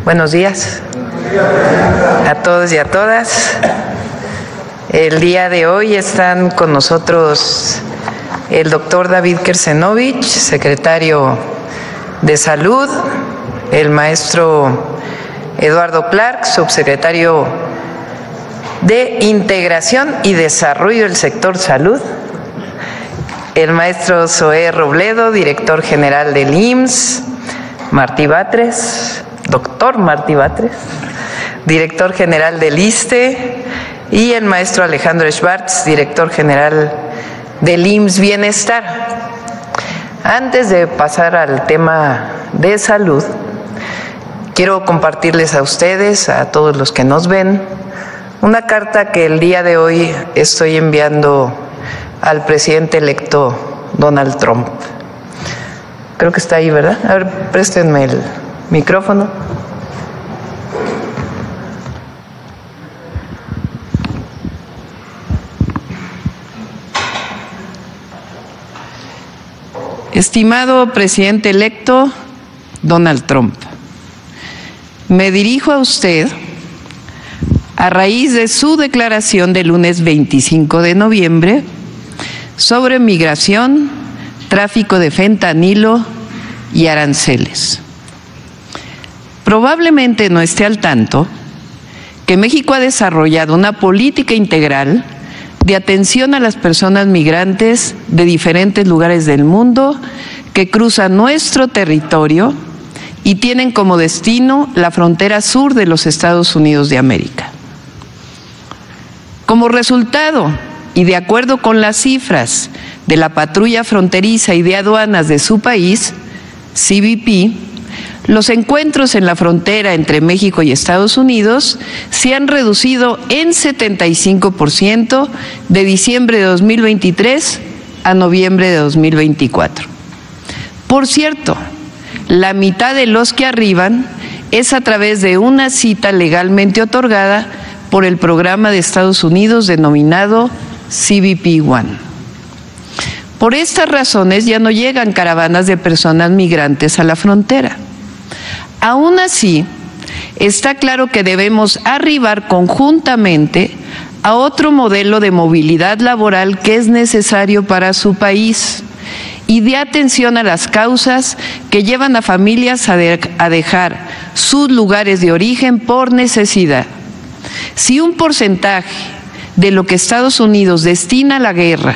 Buenos días a todos y a todas. El día de hoy están con nosotros el doctor David Kersenovich, secretario de Salud, el maestro Eduardo Clark, subsecretario de Integración y Desarrollo del Sector Salud, el maestro Zoé Robledo, director general del IMSS, Martí Batres, doctor Martí Batres, director general del ISSSTE, y el maestro Alejandro Schwartz, director general del IMSS Bienestar. Antes de pasar al tema de salud, quiero compartirles a ustedes, a todos los que nos ven, una carta que el día de hoy estoy enviando al presidente electo Donald Trump. Creo que está ahí, ¿verdad? A ver, préstenme el micrófono. Estimado presidente electo Donald Trump, me dirijo a usted a raíz de su declaración del lunes 25 de noviembre sobre migración, tráfico de fentanilo y aranceles. Probablemente no esté al tanto que México ha desarrollado una política integral de atención a las personas migrantes de diferentes lugares del mundo que cruzan nuestro territorio y tienen como destino la frontera sur de los Estados Unidos de América. Como resultado, y de acuerdo con las cifras de la Patrulla Fronteriza y de Aduanas de su país, CBP, los encuentros en la frontera entre México y Estados Unidos se han reducido en 75% de diciembre de 2023 a noviembre de 2024. Por cierto, la mitad de los que arriban es a través de una cita legalmente otorgada por el programa de Estados Unidos denominado CBP One. Por estas razones ya no llegan caravanas de personas migrantes a la frontera. Aún así, está claro que debemos arribar conjuntamente a otro modelo de movilidad laboral que es necesario para su país y de atención a las causas que llevan a familias a dejar sus lugares de origen por necesidad. Si un porcentaje de lo que Estados Unidos destina a la guerra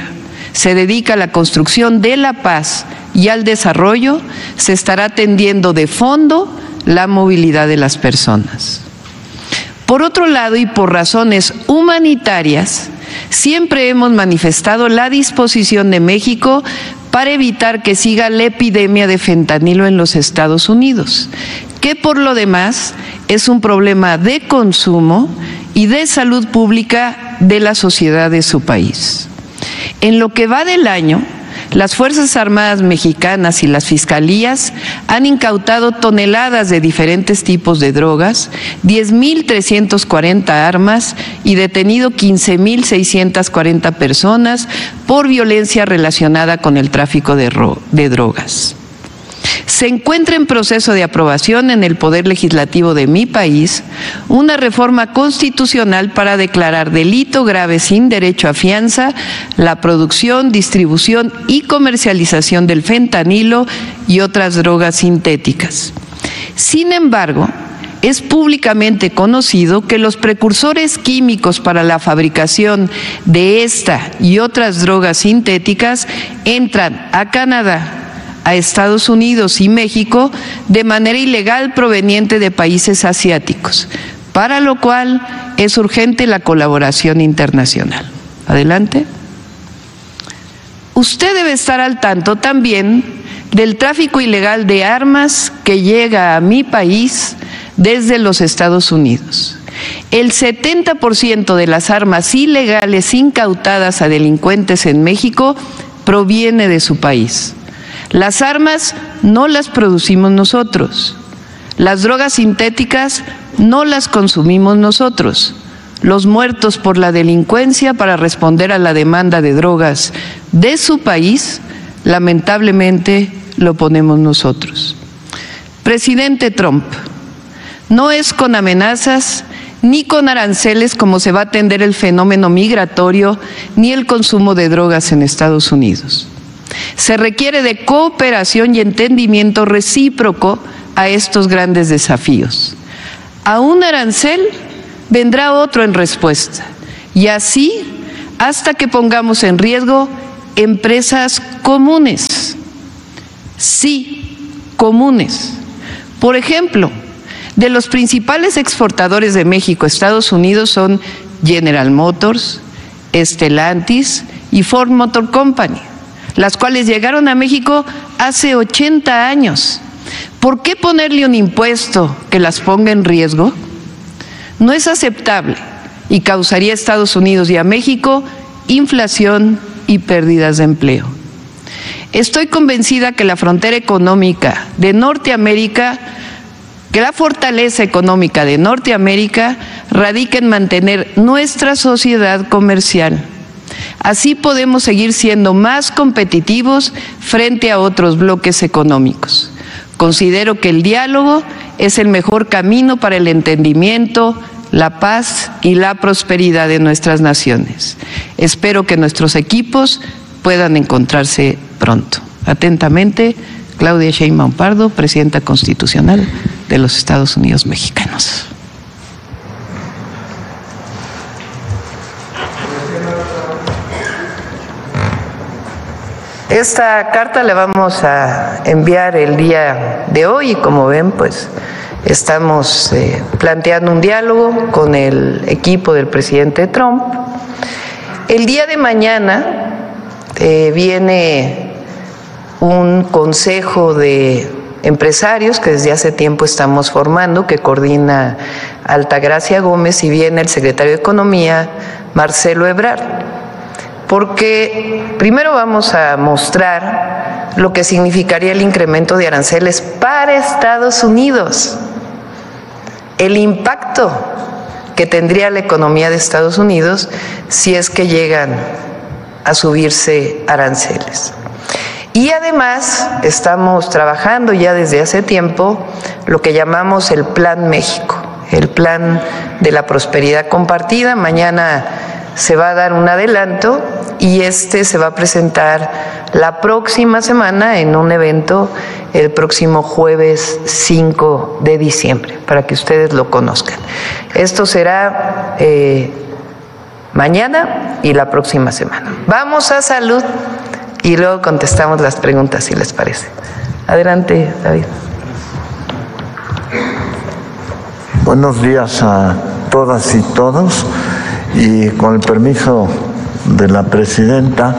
se dedica a la construcción de la paz y al desarrollo, se estará atendiendo de fondo la movilidad de las personas. Por otro lado, y por razones humanitarias, siempre hemos manifestado la disposición de México para evitar que siga la epidemia de fentanilo en los Estados Unidos, que por lo demás es un problema de consumo y de salud pública de la sociedad de su país. En lo que va del año, las Fuerzas Armadas mexicanas y las fiscalías han incautado toneladas de diferentes tipos de drogas, 10.340 armas y detenido 15.640 personas por violencia relacionada con el tráfico de drogas. Se encuentra en proceso de aprobación en el Poder Legislativo de mi país una reforma constitucional para declarar delito grave sin derecho a fianza la producción, distribución y comercialización del fentanilo y otras drogas sintéticas. Sin embargo, es públicamente conocido que los precursores químicos para la fabricación de esta y otras drogas sintéticas entran a Canadá, a Estados Unidos y México de manera ilegal proveniente de países asiáticos, para lo cual es urgente la colaboración internacional. Adelante. Usted debe estar al tanto también del tráfico ilegal de armas que llega a mi país desde los Estados Unidos. El 70% de las armas ilegales incautadas a delincuentes en México proviene de su país. Las armas no las producimos nosotros, las drogas sintéticas no las consumimos nosotros, los muertos por la delincuencia para responder a la demanda de drogas de su país, lamentablemente lo ponemos nosotros. Presidente Trump, No es con amenazas ni con aranceles como se va a atender el fenómeno migratorio ni el consumo de drogas en Estados Unidos. Se requiere de cooperación y entendimiento recíproco a estos grandes desafíos. A un arancel vendrá otro en respuesta, y así hasta que pongamos en riesgo empresas comunes. Sí, comunes. Por ejemplo, de los principales exportadores de México a Estados Unidos son General Motors, Stellantis y Ford Motor Company, las cuales llegaron a México hace 80 años. ¿Por qué ponerle un impuesto que las ponga en riesgo? No es aceptable y causaría a Estados Unidos y a México inflación y pérdidas de empleo. Estoy convencida que la frontera económica de Norteamérica, que la fortaleza económica de Norteamérica radica en mantener nuestra sociedad comercial. Así podemos seguir siendo más competitivos frente a otros bloques económicos. Considero que el diálogo es el mejor camino para el entendimiento, la paz y la prosperidad de nuestras naciones. Espero que nuestros equipos puedan encontrarse pronto. Atentamente, Claudia Sheinbaum Pardo, Presidenta Constitucional de los Estados Unidos Mexicanos. Esta carta la vamos a enviar el día de hoy y como ven, pues estamos planteando un diálogo con el equipo del presidente Trump. El día de mañana viene un consejo de empresarios que desde hace tiempo estamos formando, que coordina Altagracia Gómez, y viene el secretario de Economía, Marcelo Ebrard, porque primero vamos a mostrar lo que significaría el incremento de aranceles para Estados Unidos, el impacto que tendría la economía de Estados Unidos si es que llegan a subirse aranceles. Y además estamos trabajando ya desde hace tiempo lo que llamamos el Plan México, el Plan de la Prosperidad Compartida. Mañana se va a dar un adelanto y se va a presentar la próxima semana en un evento el próximo jueves 5 de diciembre, para que ustedes lo conozcan. Esto será mañana y la próxima semana. Vamos a salud y luego contestamos las preguntas, si les parece. Adelante, David. Buenos días a todas y todos, y con el permiso de la presidenta,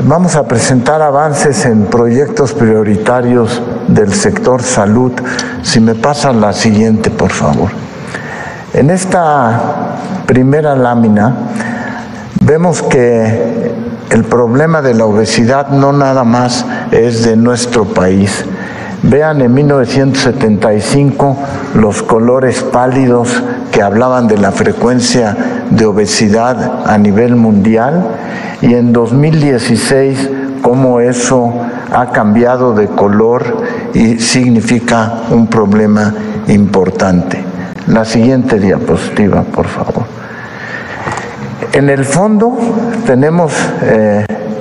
vamos a presentar avances en proyectos prioritarios del sector salud. Si me pasan la siguiente, por favor. En esta primera lámina vemos que el problema de la obesidad no nada más es de nuestro país. Vean en 1975 los colores pálidos que hablaban de la frecuencia de obesidad a nivel mundial, y en 2016 cómo eso ha cambiado de color y significa un problema importante. La siguiente diapositiva, por favor. En el fondo tenemos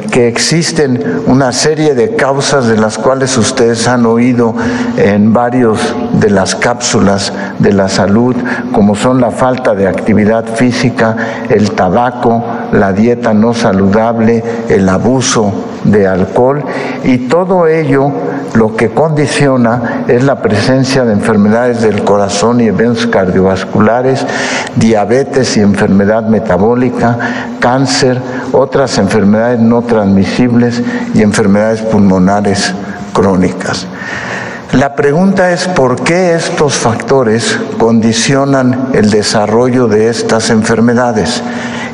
que existen una serie de causas de las cuales ustedes han oído en varios de las cápsulas de la salud, como son la falta de actividad física, el tabaco, la dieta no saludable, el abuso de alcohol, y todo ello lo que condiciona es la presencia de enfermedades del corazón y eventos cardiovasculares, diabetes y enfermedad metabólica, cáncer, otras enfermedades no transmisibles y enfermedades pulmonares crónicas. La pregunta es ¿por qué estos factores condicionan el desarrollo de estas enfermedades?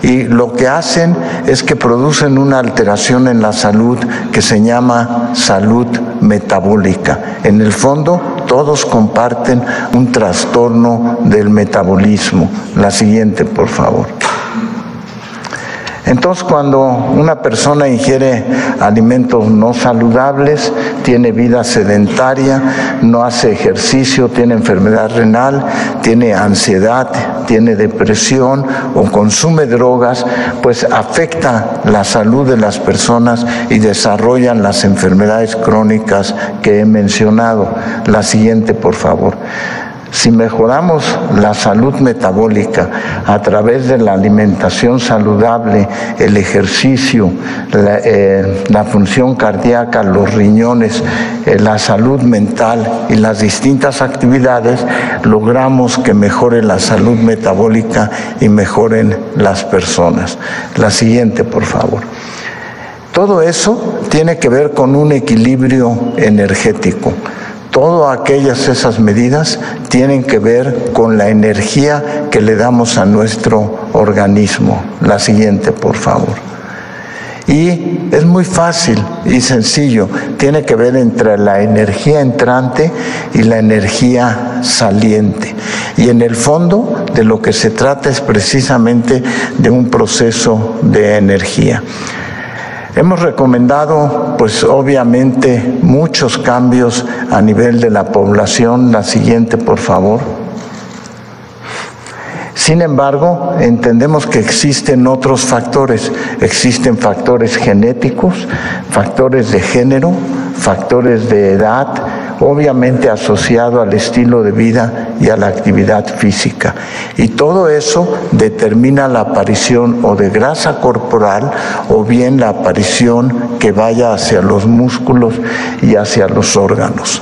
Y lo que hacen es que producen una alteración en la salud que se llama salud metabólica. En el fondo, todos comparten un trastorno del metabolismo. La siguiente, por favor. Entonces, cuando una persona ingiere alimentos no saludables, tiene vida sedentaria, no hace ejercicio, tiene enfermedad renal, tiene ansiedad, tiene depresión o consume drogas, pues afecta la salud de las personas y desarrollan las enfermedades crónicas que he mencionado. La siguiente, por favor. Si mejoramos la salud metabólica a través de la alimentación saludable, el ejercicio, la función cardíaca, los riñones, la salud mental y las distintas actividades, logramos que mejore la salud metabólica y mejoren las personas. La siguiente, por favor. Todo eso tiene que ver con un equilibrio energético. Todas esas medidas tienen que ver con la energía que le damos a nuestro organismo. La siguiente, por favor. Y es muy fácil y sencillo, tiene que ver entre la energía entrante y la energía saliente. Y en el fondo de lo que se trata es precisamente de un proceso de energía. Hemos recomendado, pues obviamente, muchos cambios a nivel de la población. La siguiente, por favor. Sin embargo, entendemos que existen otros factores. Existen factores genéticos, factores de género, factores de edad, obviamente asociado al estilo de vida y a la actividad física. Y todo eso determina la aparición o de grasa corporal o bien la aparición que vaya hacia los músculos y hacia los órganos.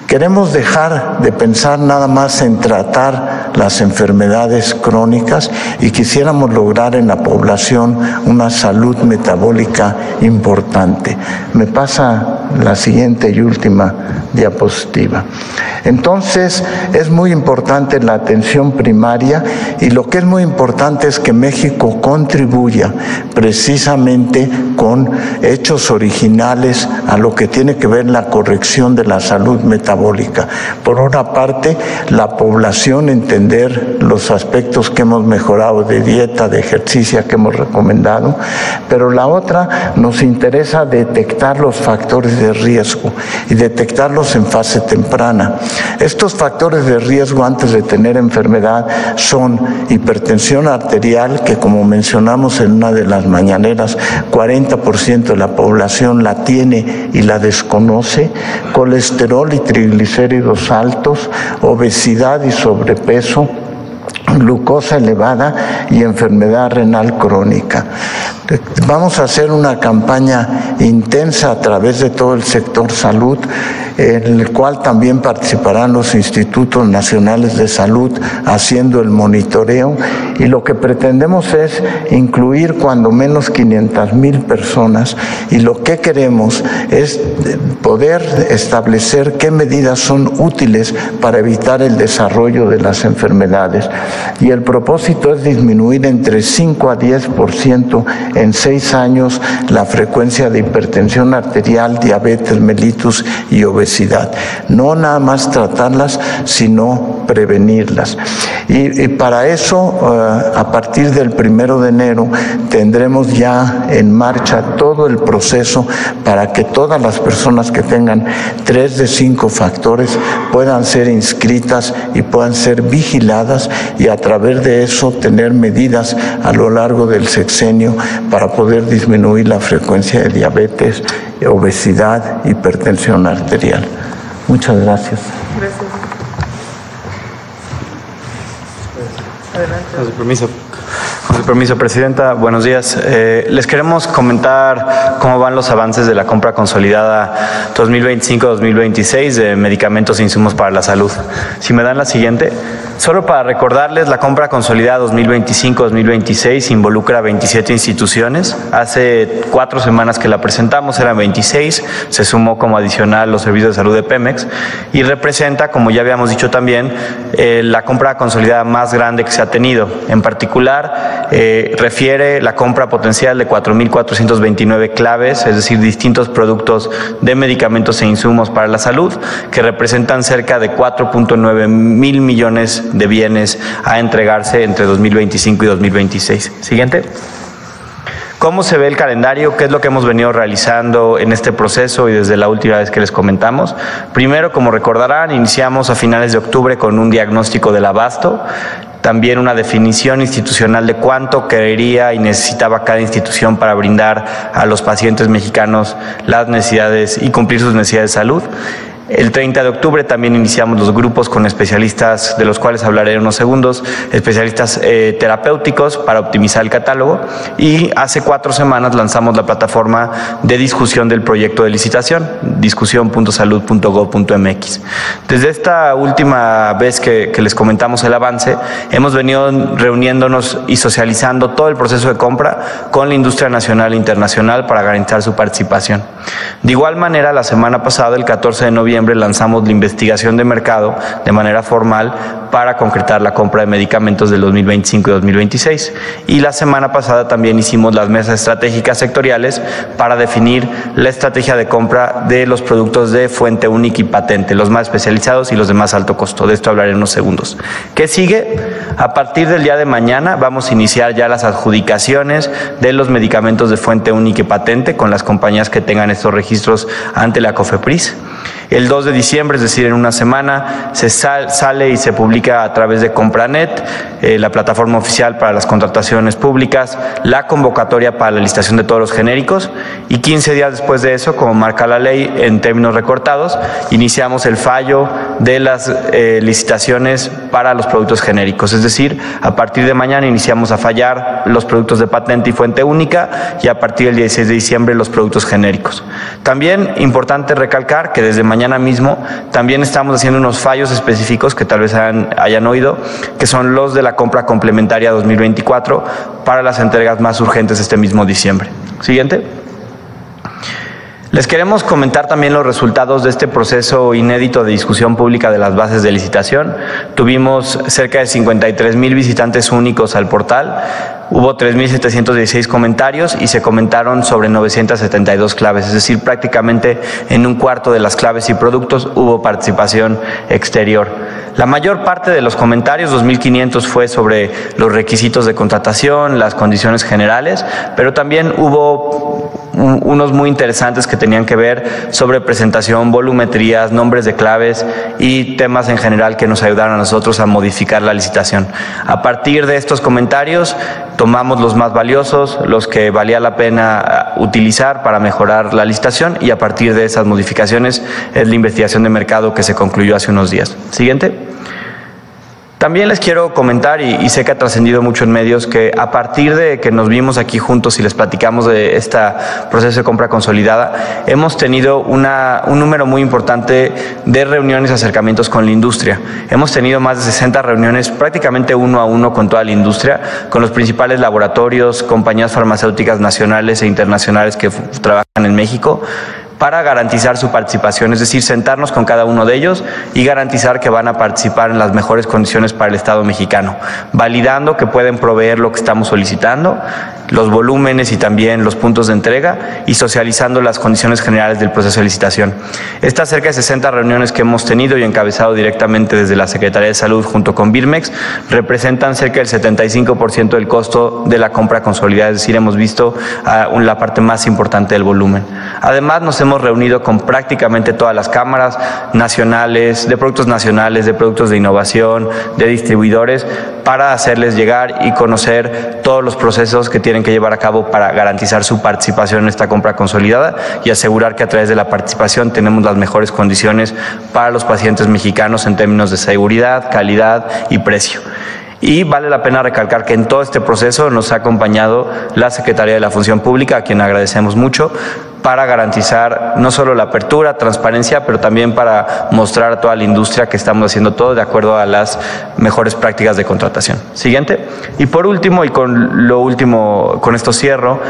Queremos dejar de pensar nada más en tratar las enfermedades crónicas y quisiéramos lograr en la población una salud metabólica importante. Me pasa la siguiente y última diapositiva. Entonces, es muy importante la atención primaria y lo que es muy importante es que México contribuya precisamente con hechos originales a lo que tiene que ver la corrección de la salud metabólica. Por una parte, la población entender los aspectos que hemos mejorado de dieta, de ejercicio que hemos recomendado, pero la otra nos interesa detectar los factores de riesgo y detectarlos en fase temprana. Estos factores de riesgo antes de tener enfermedad son hipertensión arterial, que como mencionamos en una de las mañaneras, 40% de la población la tiene y la desconoce, colesterol y triglicéridos altos, obesidad y sobrepeso, glucosa elevada y enfermedad renal crónica. Vamos a hacer una campaña intensa a través de todo el sector salud, en el cual también participarán los institutos nacionales de salud haciendo el monitoreo, y lo que pretendemos es incluir cuando menos 500,000 personas, y lo que queremos es poder establecer qué medidas son útiles para evitar el desarrollo de las enfermedades, y el propósito es disminuir entre 5 a 10% en 6 años la frecuencia de hipertensión arterial, diabetes mellitus y obesidad. No nada más tratarlas, sino prevenirlas. Y para eso, a partir del 1 de enero, tendremos ya en marcha todo el proceso para que todas las personas que tengan 3 de 5 factores puedan ser inscritas y puedan ser vigiladas, y a través de eso tener medidas a lo largo del sexenio para poder disminuir la frecuencia de diabetes, obesidad, hipertensión arterial. Muchas gracias. Gracias. Adelante. Con su permiso, Presidenta, buenos días. Les queremos comentar cómo van los avances de la compra consolidada 2025-2026 de medicamentos e insumos para la salud. Si me dan la siguiente. Solo para recordarles, la compra consolidada 2025-2026 involucra 27 instituciones. Hace 4 semanas que la presentamos, eran 26, se sumó como adicional los servicios de salud de Pemex, y representa, como ya habíamos dicho también, la compra consolidada más grande que se ha tenido. En particular, refiere la compra potencial de 4.429 claves, es decir, distintos productos de medicamentos e insumos para la salud, que representan cerca de 4.9 mil millones de bienes a entregarse entre 2025 y 2026. Siguiente. ¿Cómo se ve el calendario? ¿Qué es lo que hemos venido realizando en este proceso y desde la última vez que les comentamos? Primero, como recordarán, iniciamos a finales de octubre con un diagnóstico del abasto, también una definición institucional de cuánto quería y necesitaba cada institución para brindar a los pacientes mexicanos las necesidades y cumplir sus necesidades de salud. El 30 de octubre también iniciamos los grupos con especialistas, de los cuales hablaré en unos segundos, especialistas terapéuticos para optimizar el catálogo, y hace 4 semanas lanzamos la plataforma de discusión del proyecto de licitación, discusión.salud.gov.mx. Desde esta última vez que les comentamos el avance, hemos venido reuniéndonos y socializando todo el proceso de compra con la industria nacional e internacional para garantizar su participación. De igual manera, la semana pasada, el 14 de noviembre, lanzamos la investigación de mercado de manera formal para concretar la compra de medicamentos del 2025 y 2026. Y la semana pasada también hicimos las mesas estratégicas sectoriales para definir la estrategia de compra de los productos de fuente única y patente, los más especializados y los de más alto costo. De esto hablaré en unos segundos. ¿Qué sigue? A partir del día de mañana vamos a iniciar ya las adjudicaciones de los medicamentos de fuente única y patente con las compañías que tengan estos registros ante la COFEPRIS. El 2 de diciembre, es decir, en una semana, se sale y se publica a través de Compranet, la plataforma oficial para las contrataciones públicas, la convocatoria para la licitación de todos los genéricos, y 15 días después de eso, como marca la ley en términos recortados, iniciamos el fallo de las licitaciones para los productos genéricos. Es decir, a partir de mañana iniciamos a fallar los productos de patente y fuente única, y a partir del 16 de diciembre los productos genéricos. También importante recalcar que desde mañana mismo también estamos haciendo unos fallos específicos que tal vez hayan oído, que son los de la compra complementaria 2024 para las entregas más urgentes este mismo diciembre. Siguiente. Les queremos comentar también los resultados de este proceso inédito de discusión pública de las bases de licitación. Tuvimos cerca de 53,000 visitantes únicos al portal, hubo 3,716 comentarios y se comentaron sobre 972 claves, es decir, prácticamente en un cuarto de las claves y productos hubo participación exterior. La mayor parte de los comentarios, 2,500, fue sobre los requisitos de contratación, las condiciones generales, pero también hubo unos muy interesantes que tenían que ver sobre presentación, volumetrías, nombres de claves y temas en general que nos ayudaron a nosotros a modificar la licitación. A partir de estos comentarios tomamos los más valiosos, los que valía la pena utilizar para mejorar la licitación, y a partir de esas modificaciones es la investigación de mercado que se concluyó hace unos días. Siguiente. También les quiero comentar, y sé que ha trascendido mucho en medios, que a partir de que nos vimos aquí juntos y les platicamos de este proceso de compra consolidada, hemos tenido un número muy importante de reuniones y acercamientos con la industria. Hemos tenido más de 60 reuniones prácticamente 1 a 1 con toda la industria, con los principales laboratorios, compañías farmacéuticas nacionales e internacionales que trabajan en México, para garantizar su participación, es decir, sentarnos con cada uno de ellos y garantizar que van a participar en las mejores condiciones para el Estado mexicano, validando que pueden proveer lo que estamos solicitando, los volúmenes y también los puntos de entrega, y socializando las condiciones generales del proceso de licitación. Estas cerca de 60 reuniones que hemos tenido y encabezado directamente desde la Secretaría de Salud junto con Birmex representan cerca del 75% del costo de la compra consolidada, es decir, hemos visto la parte más importante del volumen. Además, nos hemos reunido con prácticamente todas las cámaras nacionales, de productos de innovación, de distribuidores, para hacerles llegar y conocer todos los procesos que tienen que llevar a cabo para garantizar su participación en esta compra consolidada y asegurar que a través de la participación tenemos las mejores condiciones para los pacientes mexicanos en términos de seguridad, calidad y precio. Y vale la pena recalcar que en todo este proceso nos ha acompañado la Secretaría de la Función Pública, a quien agradecemos mucho, para garantizar no solo la apertura, transparencia, pero también para mostrar a toda la industria que estamos haciendo todo de acuerdo a las mejores prácticas de contratación. Siguiente. Y por último, y con esto cierro,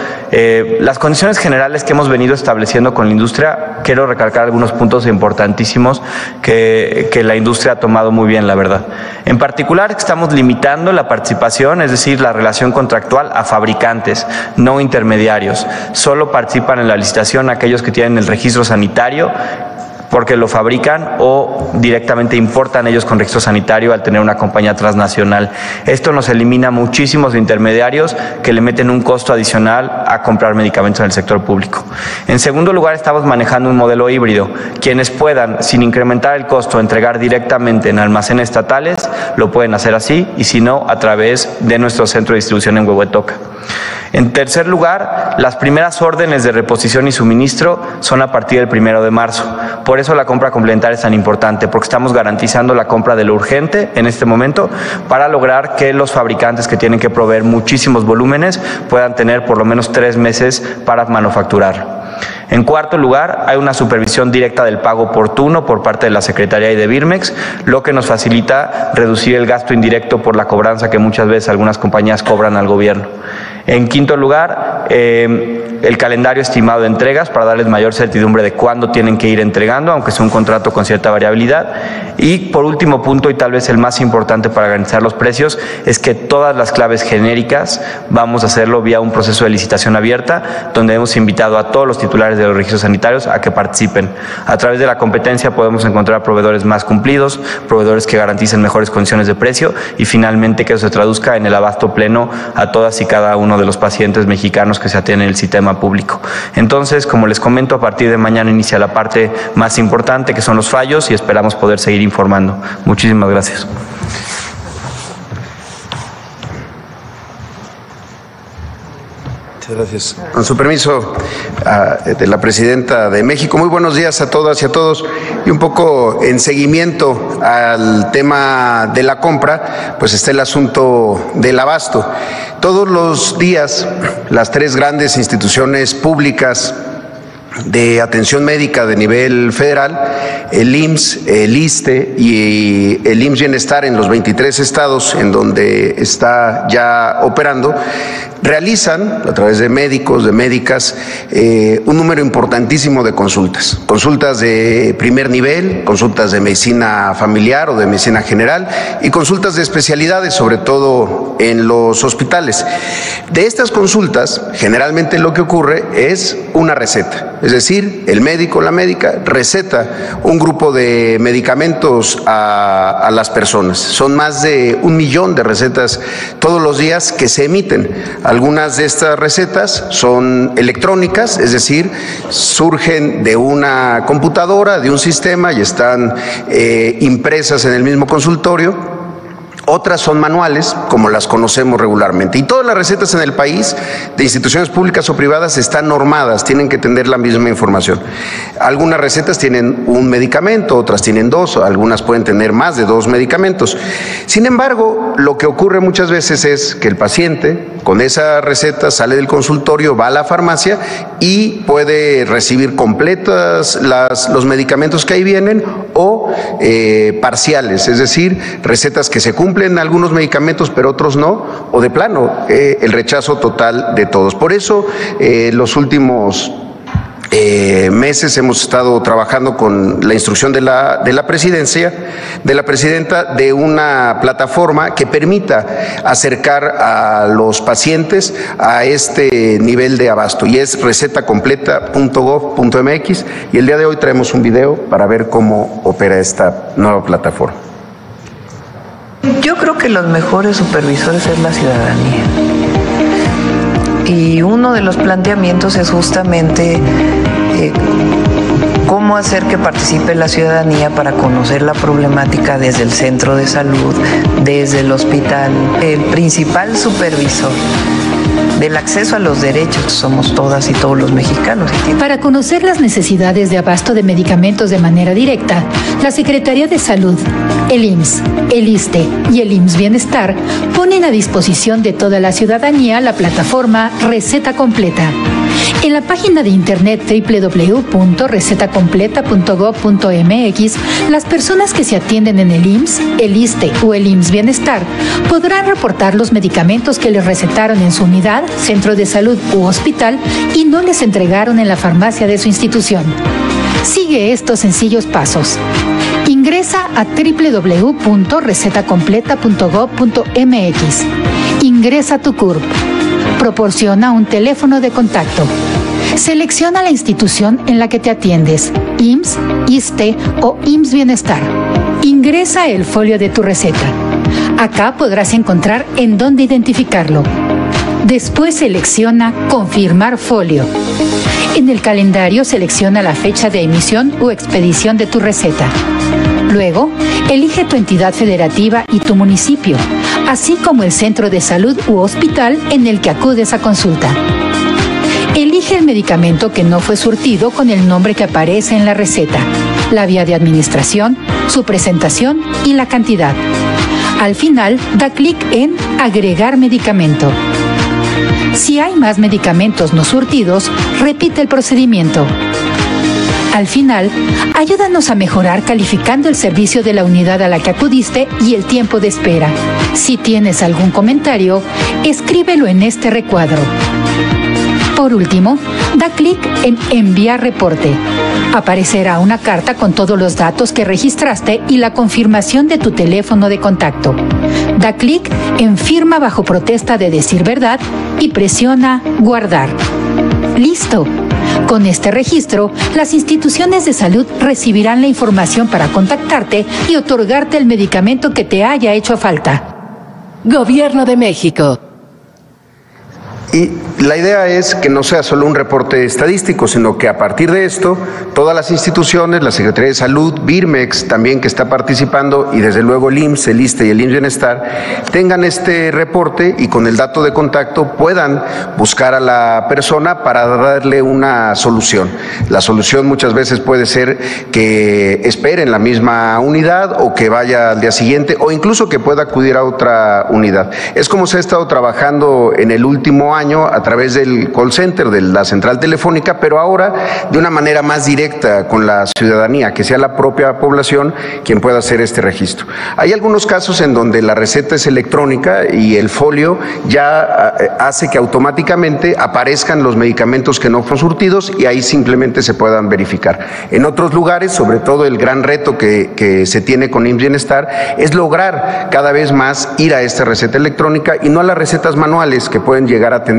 las condiciones generales que hemos venido estableciendo con la industria, quiero recalcar algunos puntos importantísimos que la industria ha tomado muy bien, la verdad. En particular, estamos limitando la participación, es decir, la relación contractual, a fabricantes, no intermediarios. Solo participan en la licitación aquellos que tienen el registro sanitario porque lo fabrican o directamente importan ellos con registro sanitario al tener una compañía transnacional. Esto nos elimina muchísimos intermediarios que le meten un costo adicional a comprar medicamentos en el sector público. En segundo lugar, estamos manejando un modelo híbrido. Quienes puedan, sin incrementar el costo, entregar directamente en almacenes estatales, lo pueden hacer así, y si no, a través de nuestro centro de distribución en Huehuetoca. En tercer lugar, las primeras órdenes de reposición y suministro son a partir del 1 de marzo. Por eso la compra complementaria es tan importante, porque estamos garantizando la compra de lo urgente en este momento para lograr que los fabricantes que tienen que proveer muchísimos volúmenes puedan tener por lo menos 3 meses para manufacturar. En cuarto lugar, hay una supervisión directa del pago oportuno por parte de la Secretaría y de Birmex, lo que nos facilita reducir el gasto indirecto por la cobranza que muchas veces algunas compañías cobran al gobierno. En quinto lugar, el calendario estimado de entregas para darles mayor certidumbre de cuándo tienen que ir entregando, aunque sea un contrato con cierta variabilidad. Y por último punto, y tal vez el más importante para garantizar los precios, es que todas las claves genéricas vamos a hacerlo vía un proceso de licitación abierta, donde hemos invitado a todos los titulares de los registros sanitarios a que participen. A través de la competencia podemos encontrar proveedores más cumplidos, proveedores que garanticen mejores condiciones de precio y finalmente que eso se traduzca en el abasto pleno a todas y cada uno de los pacientes mexicanos que se atienden en el sistema público. Entonces, como les comento, a partir de mañana inicia la parte más importante, que son los fallos, y esperamos poder seguir informando. Muchísimas gracias. Muchas gracias. Con su permiso, de la Presidenta de México, muy buenos días a todas y a todos. Y un poco en seguimiento al tema de la compra, pues está el asunto del abasto. Todos los días, las 3 grandes instituciones públicas de atención médica de nivel federal, el IMSS, el ISSSTE y el IMSS Bienestar en los 23 estados en donde está ya operando, realizan a través de médicos, de médicas, un número importantísimo de consultas. Consultas de primer nivel, consultas de medicina familiar o de medicina general y consultas de especialidades, sobre todo en los hospitales. De estas consultas, generalmente lo que ocurre es una receta. Es decir, el médico o la médica receta un grupo de medicamentos a las personas. Son más de 1 millón de recetas todos los días que se emiten. Algunas de estas recetas son electrónicas, es decir, surgen de una computadora, de un sistema y están impresas en el mismo consultorio. Otras son manuales, como las conocemos regularmente. Y todas las recetas en el país, de instituciones públicas o privadas, están normadas, tienen que tener la misma información. Algunas recetas tienen un medicamento, otras tienen 2, algunas pueden tener más de 2 medicamentos. Sin embargo, lo que ocurre muchas veces es que el paciente, con esa receta, sale del consultorio, va a la farmacia y puede recibir completas los medicamentos que ahí vienen o parciales, es decir, recetas que se cumplen algunos medicamentos pero otros no, o de plano el rechazo total de todos. Por eso los últimos meses hemos estado trabajando con la instrucción de la presidenta de una plataforma que permita acercar a los pacientes a este nivel de abasto, y es recetacompleta.gov.mx, y el día de hoy traemos un video para ver cómo opera esta nueva plataforma. Yo creo que los mejores supervisores es la ciudadanía. Y uno de los planteamientos es justamente cómo hacer que participe la ciudadanía para conocer la problemática desde el centro de salud, desde el hospital. El principal supervisor del acceso a los derechos somos todas y todos los mexicanos. Para conocer las necesidades de abasto de medicamentos de manera directa, la Secretaría de Salud, el IMSS, el ISSSTE y el IMSS Bienestar ponen a disposición de toda la ciudadanía la plataforma Receta Completa. En la página de internet www.recetacompleta.gov.mx, las personas que se atienden en el IMSS, el ISSSTE o el IMSS Bienestar podrán reportar los medicamentos que les recetaron en su unidad, centro de salud u hospital y no les entregaron en la farmacia de su institución. Sigue estos sencillos pasos. Ingresa a www.recetacompleta.gov.mx. Ingresa tu CURP. Proporciona un teléfono de contacto. Selecciona la institución en la que te atiendes, IMSS, ISSSTE o IMSS Bienestar. Ingresa el folio de tu receta. Acá podrás encontrar en dónde identificarlo. Después selecciona Confirmar folio. En el calendario selecciona la fecha de emisión o expedición de tu receta. Luego, elige tu entidad federativa y tu municipio, así como el centro de salud u hospital en el que acudes a consulta. Elige el medicamento que no fue surtido con el nombre que aparece en la receta, la vía de administración, su presentación y la cantidad. Al final, da clic en Agregar medicamento. Si hay más medicamentos no surtidos, repite el procedimiento. Al final, ayúdanos a mejorar calificando el servicio de la unidad a la que acudiste y el tiempo de espera. Si tienes algún comentario, escríbelo en este recuadro. Por último, da clic en Enviar reporte. Aparecerá una carta con todos los datos que registraste y la confirmación de tu teléfono de contacto. Da clic en Firma bajo protesta de decir verdad y presiona Guardar. ¡Listo! Con este registro, las instituciones de salud recibirán la información para contactarte y otorgarte el medicamento que te haya hecho falta. Gobierno de México. Y la idea es que no sea solo un reporte estadístico, sino que a partir de esto, todas las instituciones, la Secretaría de Salud, Birmex también que está participando, y desde luego el IMSS, el ISSSTE y el IMSS Bienestar, tengan este reporte y con el dato de contacto puedan buscar a la persona para darle una solución. La solución muchas veces puede ser que espere en la misma unidad o que vaya al día siguiente o incluso que pueda acudir a otra unidad. Es como se ha estado trabajando en el último año a través del call center, de la central telefónica, pero ahora de una manera más directa con la ciudadanía, que sea la propia población quien pueda hacer este registro. Hay algunos casos en donde la receta es electrónica y el folio ya hace que automáticamente aparezcan los medicamentos que no fueron surtidos y ahí simplemente se puedan verificar. En otros lugares, sobre todo el gran reto que se tiene con IMSS Bienestar es lograr cada vez más ir a esta receta electrónica y no a las recetas manuales que pueden llegar a tener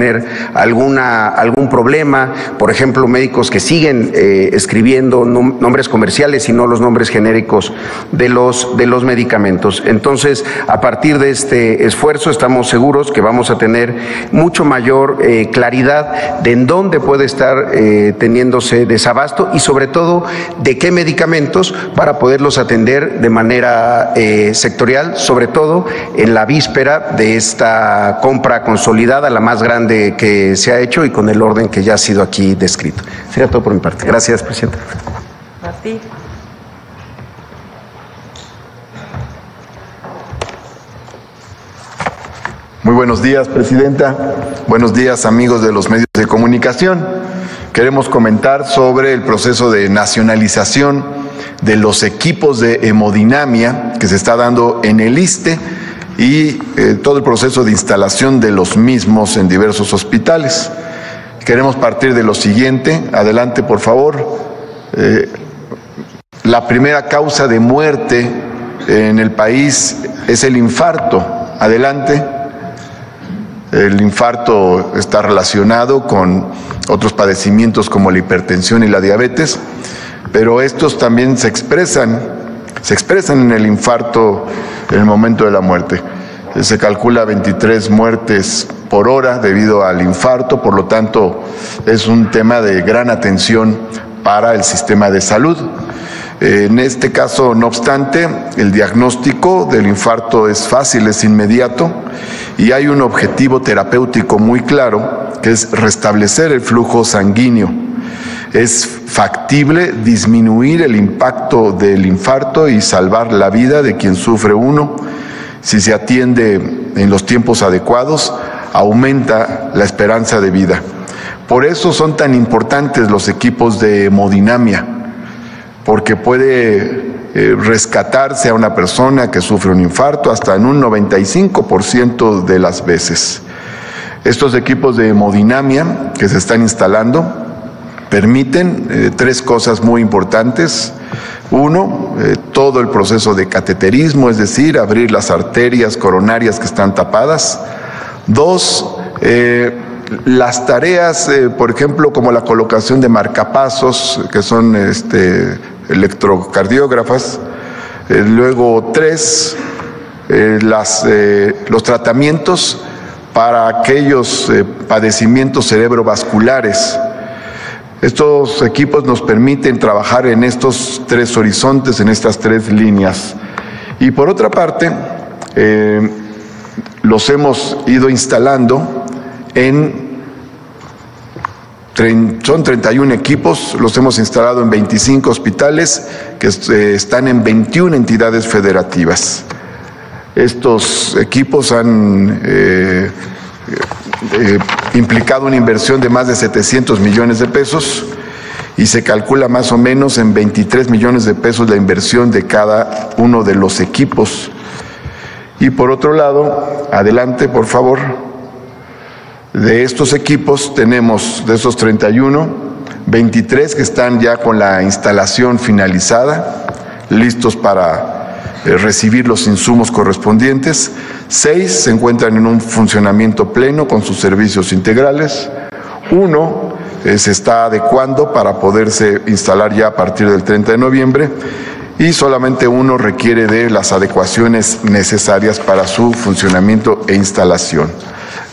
algún problema, por ejemplo, médicos que siguen escribiendo nombres comerciales y no los nombres genéricos de los medicamentos. Entonces, a partir de este esfuerzo, estamos seguros que vamos a tener mucho mayor claridad de en dónde puede estar teniéndose desabasto y sobre todo de qué medicamentos para poderlos atender de manera sectorial, sobre todo en la víspera de esta compra consolidada, la más grande que se ha hecho y con el orden que ya ha sido aquí descrito. Sería todo por mi parte. Gracias, presidenta. A ti. Muy buenos días, presidenta. Buenos días, amigos de los medios de comunicación. Queremos comentar sobre el proceso de nacionalización de los equipos de hemodinamia que se está dando en el ISSSTE y todo el proceso de instalación de los mismos en diversos hospitales. Queremos partir de lo siguiente. Adelante, por favor. La primera causa de muerte en el país es el infarto. Adelante. El infarto está relacionado con otros padecimientos como la hipertensión y la diabetes, pero estos también se expresan en el infarto en el momento de la muerte. Se calcula 23 muertes por hora debido al infarto, por lo tanto es un tema de gran atención para el sistema de salud. En este caso, no obstante, el diagnóstico del infarto es fácil, es inmediato y hay un objetivo terapéutico muy claro, que es restablecer el flujo sanguíneo. Es factible disminuir el impacto del infarto y salvar la vida de quien sufre uno. Si se atiende en los tiempos adecuados, aumenta la esperanza de vida. Por eso son tan importantes los equipos de hemodinamia, porque puede rescatarse a una persona que sufre un infarto hasta en un 95% de las veces. Estos equipos de hemodinamia que se están instalando permiten tres cosas muy importantes. Uno, todo el proceso de cateterismo, es decir, abrir las arterias coronarias que están tapadas. Dos, las tareas, por ejemplo, como la colocación de marcapasos, que son electrocardiógrafas. Luego 3, los tratamientos para aquellos padecimientos cerebrovasculares. Estos equipos nos permiten trabajar en estos 3 horizontes, en estas 3 líneas. Y por otra parte, los hemos ido instalando son 31 equipos, los hemos instalado en 25 hospitales que están en 21 entidades federativas. Estos equipos han implicado una inversión de más de 700 millones de pesos y se calcula más o menos en 23 millones de pesos la inversión de cada uno de los equipos. Y por otro lado, adelante por favor, de estos equipos tenemos, de esos 31, 23 que están ya con la instalación finalizada, listos para recibir los insumos correspondientes. 6 se encuentran en un funcionamiento pleno con sus servicios integrales. 1 se está adecuando para poderse instalar ya a partir del 30 de noviembre y solamente 1 requiere de las adecuaciones necesarias para su funcionamiento e instalación.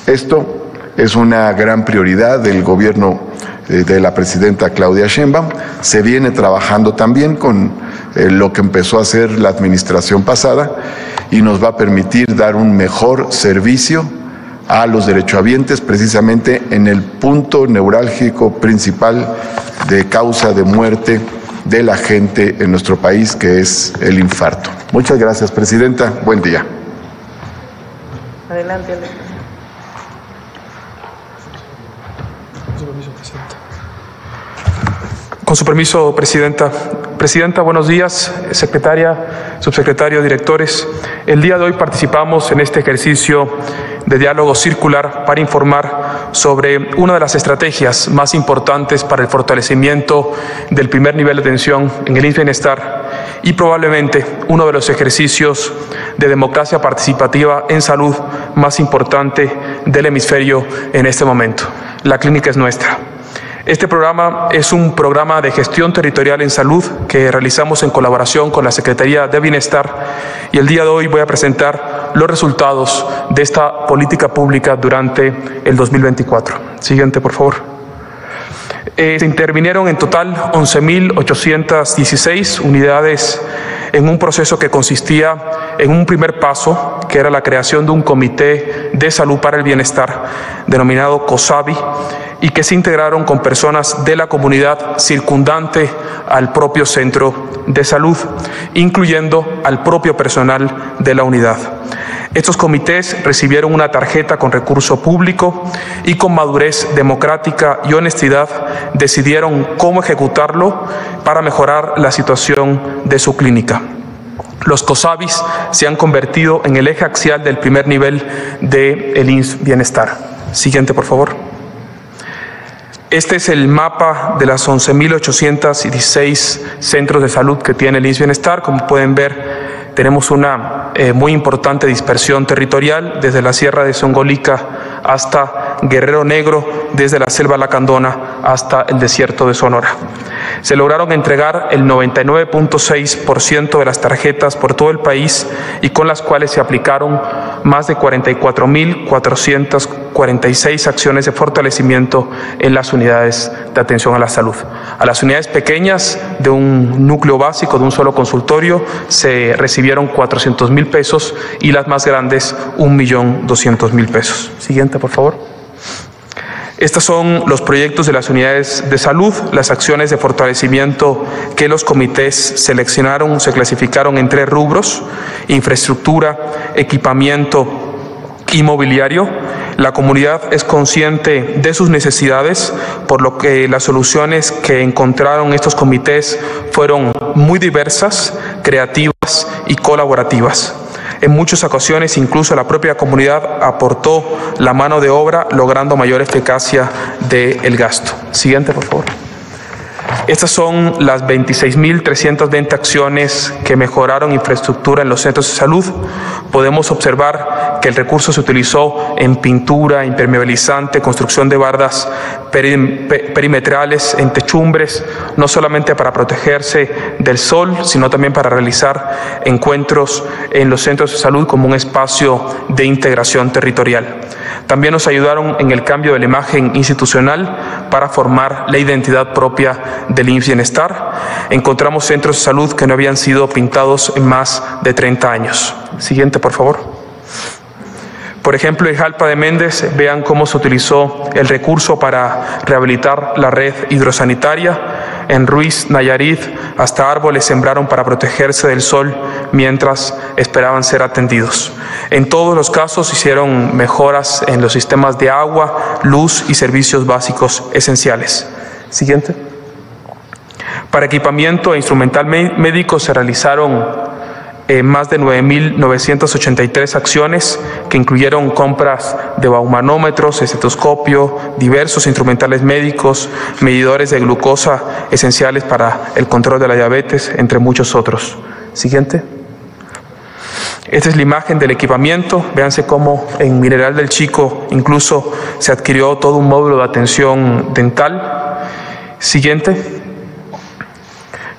Esto es una gran prioridad del gobierno de la presidenta Claudia Sheinbaum. Se viene trabajando también con lo que empezó a hacer la administración pasada y nos va a permitir dar un mejor servicio a los derechohabientes precisamente en el punto neurálgico principal de causa de muerte de la gente en nuestro país, que es el infarto. Muchas gracias, presidenta. Buen día. Adelante, Alex. Con su permiso, Presidenta. Presidenta, buenos días. Secretaria, subsecretario, directores. El día de hoy participamos en este ejercicio de diálogo circular para informar sobre una de las estrategias más importantes para el fortalecimiento del primer nivel de atención en el IMSS Bienestar y probablemente uno de los ejercicios de democracia participativa en salud más importante del hemisferio en este momento. La clínica es nuestra. Este programa es un programa de gestión territorial en salud que realizamos en colaboración con la Secretaría de Bienestar y el día de hoy voy a presentar los resultados de esta política pública durante el 2024. Siguiente, por favor. Se intervinieron en total 11.816 unidades en un proceso que consistía en un primer paso, que era la creación de un Comité de Salud para el Bienestar, denominado COSABI, y que se integraron con personas de la comunidad circundante al propio centro de salud, incluyendo al propio personal de la unidad. Estos comités recibieron una tarjeta con recurso público y con madurez democrática y honestidad decidieron cómo ejecutarlo para mejorar la situación de su clínica. Los COSABIs se han convertido en el eje axial del primer nivel del IMSS Bienestar. Siguiente, por favor. Este es el mapa de las 11.816 centros de salud que tiene el IMSS Bienestar. Como pueden ver, tenemos una muy importante dispersión territorial desde la Sierra de Songolica hasta Guerrero Negro, desde la Selva Lacandona hasta el desierto de Sonora. Se lograron entregar el 99.6% de las tarjetas por todo el país y con las cuales se aplicaron más de 44.446 acciones de fortalecimiento en las unidades de atención a la salud. A las unidades pequeñas de un núcleo básico, de un solo consultorio, se recibieron 400,000 pesos y las más grandes 1.200.000 pesos. Siguiente, por favor. Estos son los proyectos de las unidades de salud, las acciones de fortalecimiento que los comités seleccionaron, se clasificaron en 3 rubros: infraestructura, equipamiento y mobiliario. La comunidad es consciente de sus necesidades, por lo que las soluciones que encontraron estos comités fueron muy diversas, creativas y colaborativas. En muchas ocasiones, incluso la propia comunidad aportó la mano de obra, logrando mayor eficacia del gasto. Siguiente, por favor. Estas son las 26.320 acciones que mejoraron infraestructura en los centros de salud. Podemos observar que el recurso se utilizó en pintura, impermeabilizante, construcción de bardas perimetrales, en techumbres, no solamente para protegerse del sol, sino también para realizar encuentros en los centros de salud como un espacio de integración territorial. También nos ayudaron en el cambio de la imagen institucional para formar la identidad propia del IMSS Bienestar. Encontramos centros de salud que no habían sido pintados en más de 30 años. Siguiente, por favor. Por ejemplo, en Jalpa de Méndez, vean cómo se utilizó el recurso para rehabilitar la red hidrosanitaria. En Ruiz, Nayarit, hasta árboles sembraron para protegerse del sol mientras esperaban ser atendidos. En todos los casos hicieron mejoras en los sistemas de agua, luz y servicios básicos esenciales. Siguiente. Para equipamiento e instrumental médico se realizaron más de 9.983 acciones que incluyeron compras de baumanómetros, estetoscopio, diversos instrumentales médicos, medidores de glucosa esenciales para el control de la diabetes, entre muchos otros. Siguiente. Esta es la imagen del equipamiento. Véanse cómo en Mineral del Chico incluso se adquirió todo un módulo de atención dental. Siguiente.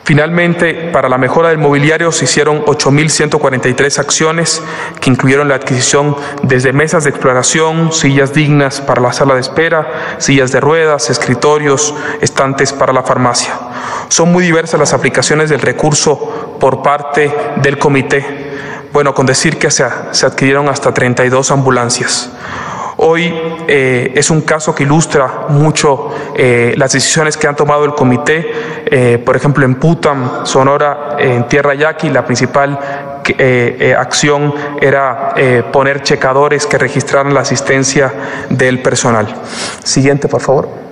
Finalmente, para la mejora del mobiliario se hicieron 8.143 acciones que incluyeron la adquisición desde mesas de exploración, sillas dignas para la sala de espera, sillas de ruedas, escritorios, estantes para la farmacia. Son muy diversas las aplicaciones del recurso por parte del comité. Bueno, con decir que se adquirieron hasta 32 ambulancias. Hoy es un caso que ilustra mucho las decisiones que han tomado el comité. Por ejemplo, en Putam, Sonora, en Tierra Yaqui, la principal acción era poner checadores que registraran la asistencia del personal. Siguiente, por favor.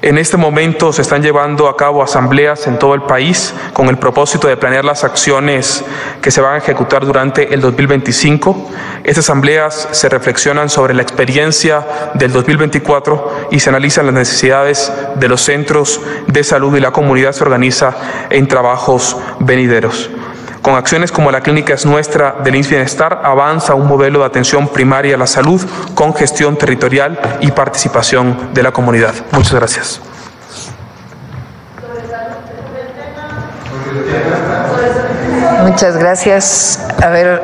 En este momento se están llevando a cabo asambleas en todo el país con el propósito de planear las acciones que se van a ejecutar durante el 2025. Estas asambleas se reflexionan sobre la experiencia del 2024 y se analizan las necesidades de los centros de salud, y la comunidad se organiza en trabajos venideros. Con acciones como la Clínica Es Nuestra del IMSS Bienestar avanza un modelo de atención primaria a la salud con gestión territorial y participación de la comunidad. Muchas gracias. Muchas gracias. A ver,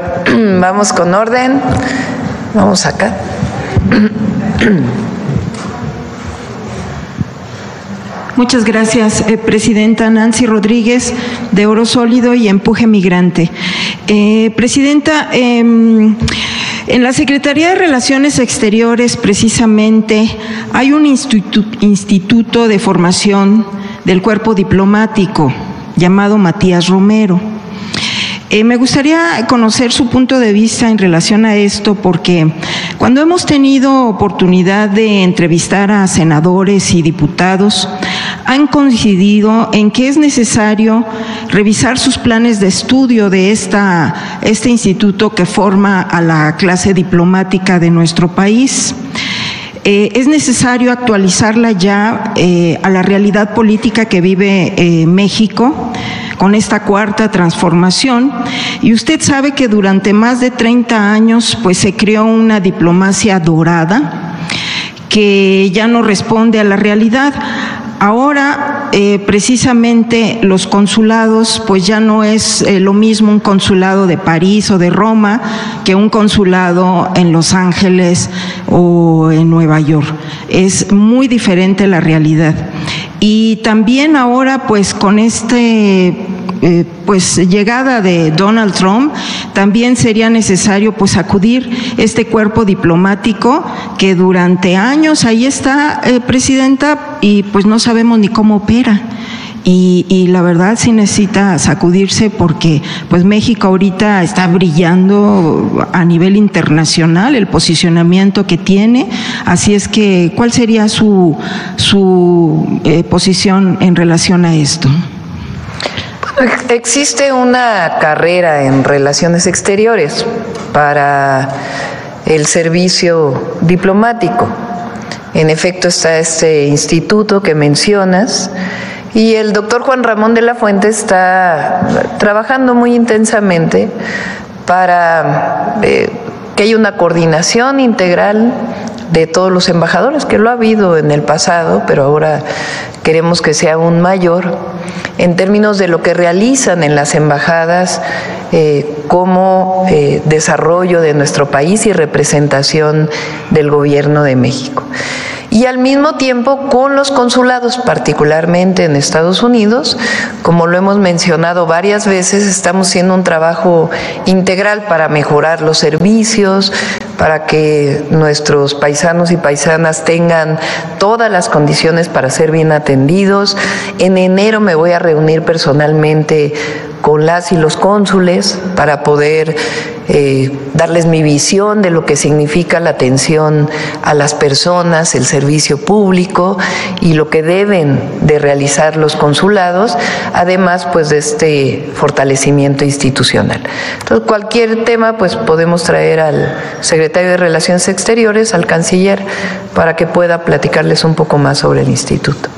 vamos con orden. Vamos acá. Muchas gracias, Presidenta. Nancy Rodríguez, de Oro Sólido y Empuje Migrante. Presidenta, en la Secretaría de Relaciones Exteriores, precisamente, hay un instituto de formación del cuerpo diplomático llamado Matías Romero. Me gustaría conocer su punto de vista en relación a esto, porque cuando hemos tenido oportunidad de entrevistar a senadores y diputados, han coincidido en que es necesario revisar sus planes de estudio de este instituto que forma a la clase diplomática de nuestro país. Es necesario actualizarla ya a la realidad política que vive México con esta cuarta transformación, y usted sabe que durante más de 30 años pues se creó una diplomacia dorada que ya no responde a la realidad. Ahora, precisamente los consulados, pues ya no es lo mismo un consulado de París o de Roma que un consulado en Los Ángeles o en Nueva York. Es muy diferente la realidad. Y también ahora, pues con llegada de Donald Trump, también sería necesario pues acudir este cuerpo diplomático que durante años ahí está, Presidenta, y pues no sabemos ni cómo opera. Y la verdad sí necesita sacudirse, porque pues México ahorita está brillando a nivel internacional el posicionamiento que tiene. Así es que, ¿cuál sería su posición en relación a esto? Existe una carrera en Relaciones Exteriores para el servicio diplomático. En efecto, está este instituto que mencionas, y el doctor Juan Ramón de la Fuente está trabajando muy intensamente para que haya una coordinación integral de todos los embajadores, que lo ha habido en el pasado, pero ahora queremos que sea aún mayor, en términos de lo que realizan en las embajadas como desarrollo de nuestro país y representación del Gobierno de México. Y al mismo tiempo con los consulados, particularmente en Estados Unidos, como lo hemos mencionado varias veces, estamos haciendo un trabajo integral para mejorar los servicios, para que nuestros paisanos y paisanas tengan todas las condiciones para ser bien atendidos. En enero me voy a reunir personalmente con las y los cónsules para poder darles mi visión de lo que significa la atención a las personas, el servicio público y lo que deben de realizar los consulados, además pues de este fortalecimiento institucional. Entonces cualquier tema pues podemos traer al secretario de Relaciones Exteriores, al canciller, para que pueda platicarles un poco más sobre el instituto.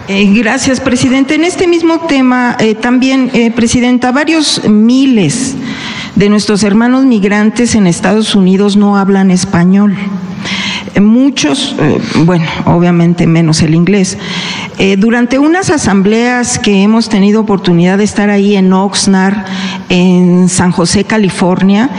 Gracias, presidente. En este mismo tema, también, presidenta, varios miles de nuestros hermanos migrantes en Estados Unidos no hablan español. Muchos, bueno, obviamente menos el inglés. Durante unas asambleas que hemos tenido oportunidad de estar ahí en Oxnard, en San José, California,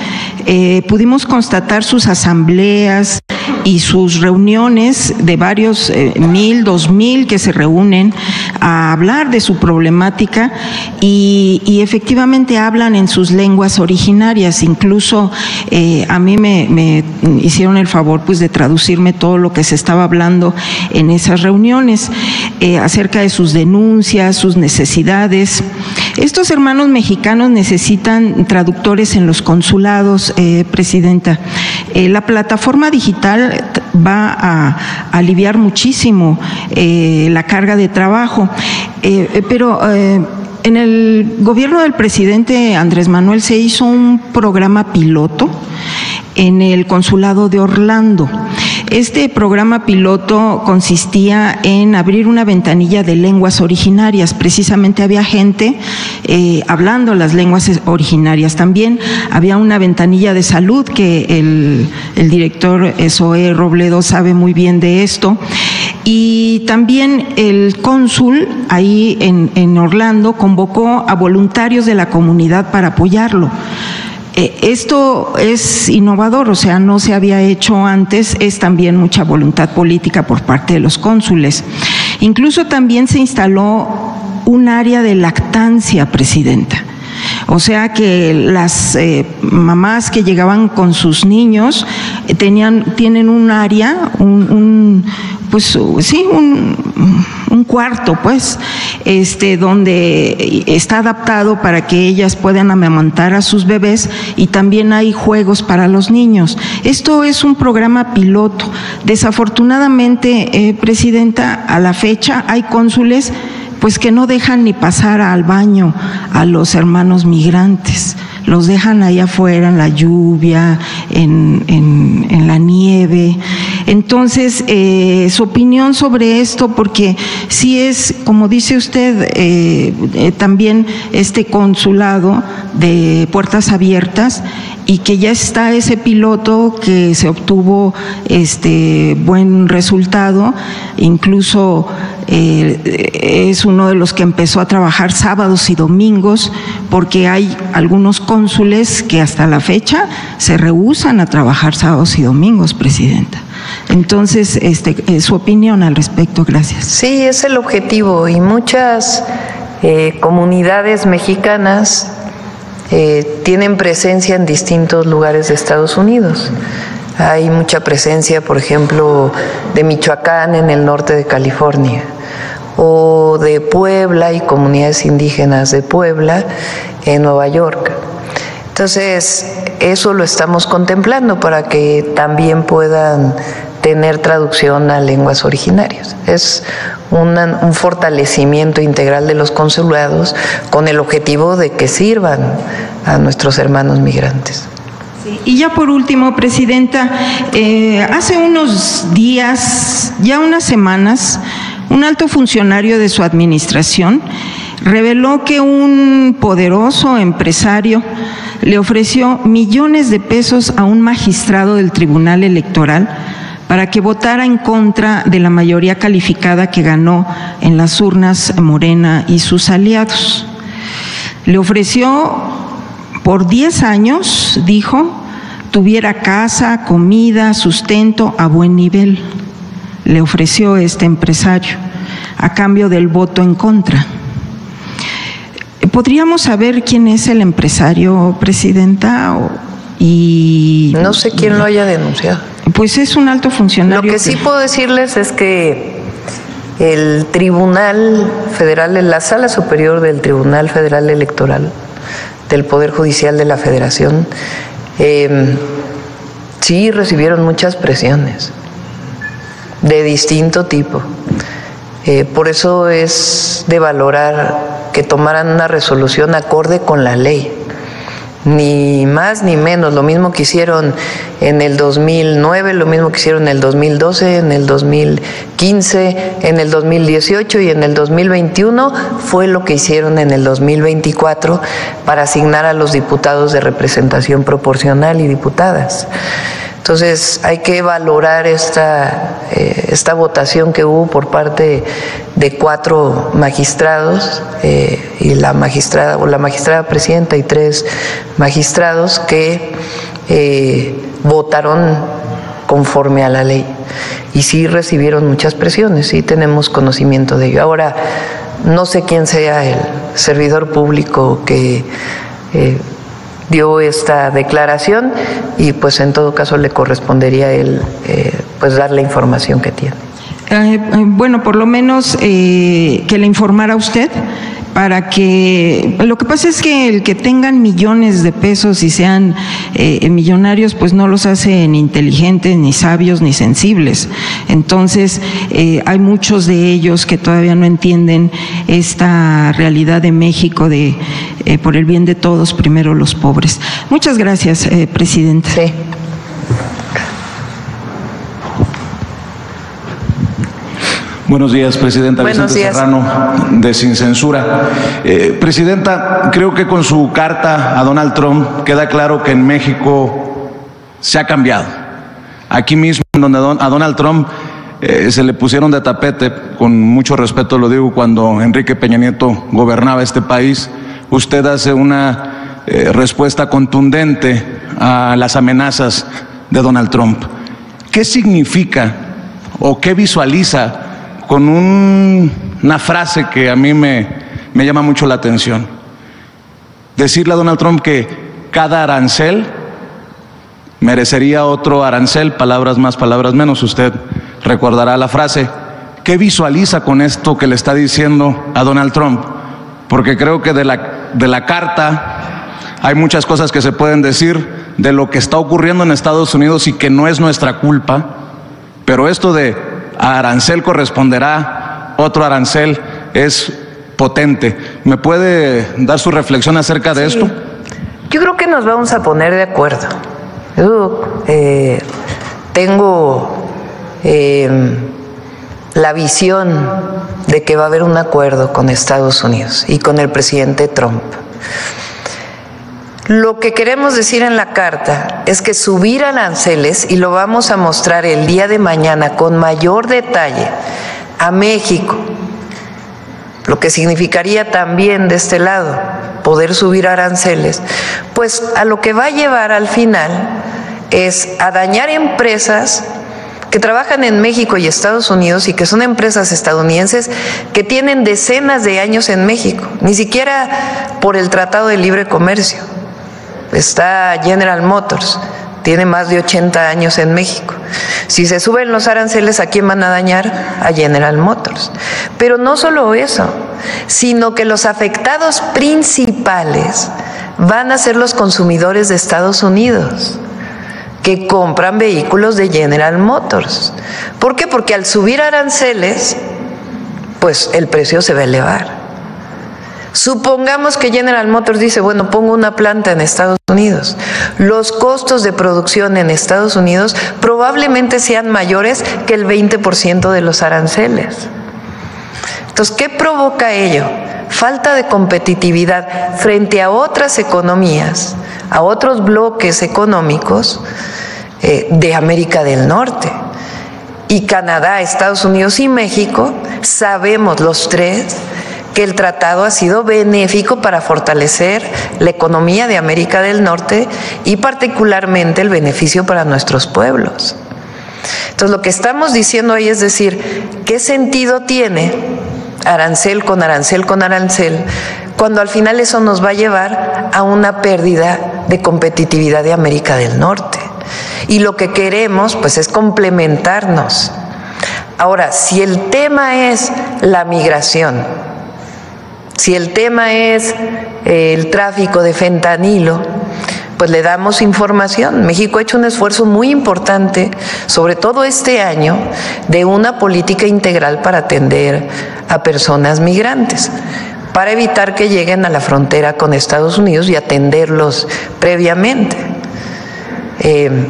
pudimos constatar sus asambleas y sus reuniones de varios 1,000, 2,000 que se reúnen a hablar de su problemática y efectivamente hablan en sus lenguas originarias. Incluso a mí me hicieron el favor pues de traducirme todo lo que se estaba hablando en esas reuniones acerca de sus denuncias, sus necesidades. Estos hermanos mexicanos necesitan traductores en los consulados, presidenta. La plataforma digital va a aliviar muchísimo la carga de trabajo, pero en el gobierno del presidente Andrés Manuel se hizo un programa piloto en el consulado de Orlando. Este programa piloto consistía en abrir una ventanilla de lenguas originarias. Precisamente había gente hablando las lenguas originarias. También había una ventanilla de salud que el director Zoé Robledo sabe muy bien de esto. Y también el cónsul ahí en Orlando convocó a voluntarios de la comunidad para apoyarlo. Esto es innovador, o sea, no se había hecho antes, es también mucha voluntad política por parte de los cónsules. Incluso también se instaló un área de lactancia, presidenta. O sea que las mamás que llegaban con sus niños tienen un área, un cuarto, pues, donde está adaptado para que ellas puedan amamantar a sus bebés y también hay juegos para los niños. Esto es un programa piloto. Desafortunadamente, presidenta, a la fecha hay cónsules pues que no dejan ni pasar al baño a los hermanos migrantes. Los dejan ahí afuera en la lluvia, en la nieve. Entonces, su opinión sobre esto, porque sí es, como dice usted, también este consulado de puertas abiertas y que ya está ese piloto que se obtuvo buen resultado, incluso es uno de los que empezó a trabajar sábados y domingos, porque hay algunos cónsules que hasta la fecha se rehúsan a trabajar sábados y domingos, presidenta. Entonces, su opinión al respecto, gracias. Sí, es el objetivo y muchas comunidades mexicanas tienen presencia en distintos lugares de Estados Unidos. Hay mucha presencia, por ejemplo, de Michoacán en el norte de California, o de Puebla y comunidades indígenas de Puebla en Nueva York. Entonces, eso lo estamos contemplando para que también puedan tener traducción a lenguas originarias. Es un fortalecimiento integral de los consulados con el objetivo de que sirvan a nuestros hermanos migrantes. Y ya por último, presidenta, hace unos días, ya unas semanas, un alto funcionario de su administración reveló que un poderoso empresario le ofreció millones de pesos a un magistrado del Tribunal Electoral para que votara en contra de la mayoría calificada que ganó en las urnas Morena y sus aliados. Le ofreció por 10 años, dijo, tuviera casa, comida, sustento a buen nivel. Le ofreció este empresario a cambio del voto en contra. ¿Podríamos saber quién es el empresario, Presidenta? No sé quién lo haya denunciado. Pues es un alto funcionario. Lo que sí puedo decirles es que el Tribunal Federal, la Sala Superior del Tribunal Federal Electoral del Poder Judicial de la Federación, sí recibieron muchas presiones de distinto tipo. Por eso es de valorar que tomaran una resolución acorde con la ley. Ni más ni menos, lo mismo que hicieron en el 2009, lo mismo que hicieron en el 2012, en el 2015, en el 2018 y en el 2021, fue lo que hicieron en el 2024 para asignar a los diputados de representación proporcional y diputadas. Entonces hay que valorar esta votación que hubo por parte de 4 magistrados y la magistrada presidenta y 3 magistrados que votaron conforme a la ley. Y sí recibieron muchas presiones, sí tenemos conocimiento de ello. Ahora, no sé quién sea el servidor público que dio esta declaración y pues en todo caso le correspondería a él pues dar la información que tiene. Bueno, por lo menos que le informara a usted para que, lo que pasa es que el que tengan millones de pesos y sean millonarios, pues no los hace ni inteligentes, ni sabios, ni sensibles. Entonces, hay muchos de ellos que todavía no entienden esta realidad de México de por el bien de todos, primero los pobres. Muchas gracias, Presidenta. Sí. Buenos días, Presidenta. Buenos días. Serrano, de Sin Censura. Presidenta, creo que con su carta a Donald Trump queda claro que en México se ha cambiado. Aquí mismo, donde a Donald Trump se le pusieron de tapete, con mucho respeto lo digo, cuando Enrique Peña Nieto gobernaba este país, usted hace una respuesta contundente a las amenazas de Donald Trump. ¿Qué significa o qué visualiza con una frase que a mí me llama mucho la atención? Decirle a Donald Trump que cada arancel merecería otro arancel, palabras más, palabras menos. Usted recordará la frase. ¿Qué visualiza con esto que le está diciendo a Donald Trump? Porque creo que de la carta hay muchas cosas que se pueden decir de lo que está ocurriendo en Estados Unidos y que no es nuestra culpa, pero esto de a arancel corresponderá otro arancel es potente. ¿Me puede dar su reflexión acerca de esto? Yo creo que nos vamos a poner de acuerdo. Yo tengo la visión de que va a haber un acuerdo con Estados Unidos y con el presidente Trump. Lo que queremos decir en la carta es que subir aranceles, y lo vamos a mostrar el día de mañana con mayor detalle, a México, lo que significaría también de este lado poder subir aranceles, pues a lo que va a llevar al final es a dañar empresas que trabajan en México y Estados Unidos y que son empresas estadounidenses que tienen decenas de años en México, ni siquiera por el Tratado de Libre Comercio. Está General Motors, tiene más de 80 años en México. Si se suben los aranceles, ¿a quién van a dañar? A General Motors. Pero no solo eso, sino que los afectados principales van a ser los consumidores de Estados Unidos, que compran vehículos de General Motors. ¿Por qué? Porque al subir aranceles, pues el precio se va a elevar. Supongamos que General Motors dice, bueno, pongo una planta en Estados Unidos. Los costos de producción en Estados Unidos probablemente sean mayores que el 20% de los aranceles. Entonces, ¿qué provoca ello? Falta de competitividad frente a otras economías a otros bloques económicos de América del Norte. Y Canadá, Estados Unidos y México, sabemos los tres que el tratado ha sido benéfico para fortalecer la economía de América del Norte y particularmente el beneficio para nuestros pueblos. Entonces, lo que estamos diciendo ahí es decir, ¿qué sentido tiene arancel con arancel con arancel cuando al final eso nos va a llevar a una pérdida de competitividad de América del Norte? Y lo que queremos, pues, es complementarnos. Ahora, si el tema es la migración, si el tema es el tráfico de fentanilo, pues le damos información. México ha hecho un esfuerzo muy importante, sobre todo este año, de una política integral para atender a personas migrantes, para evitar que lleguen a la frontera con Estados Unidos y atenderlos previamente.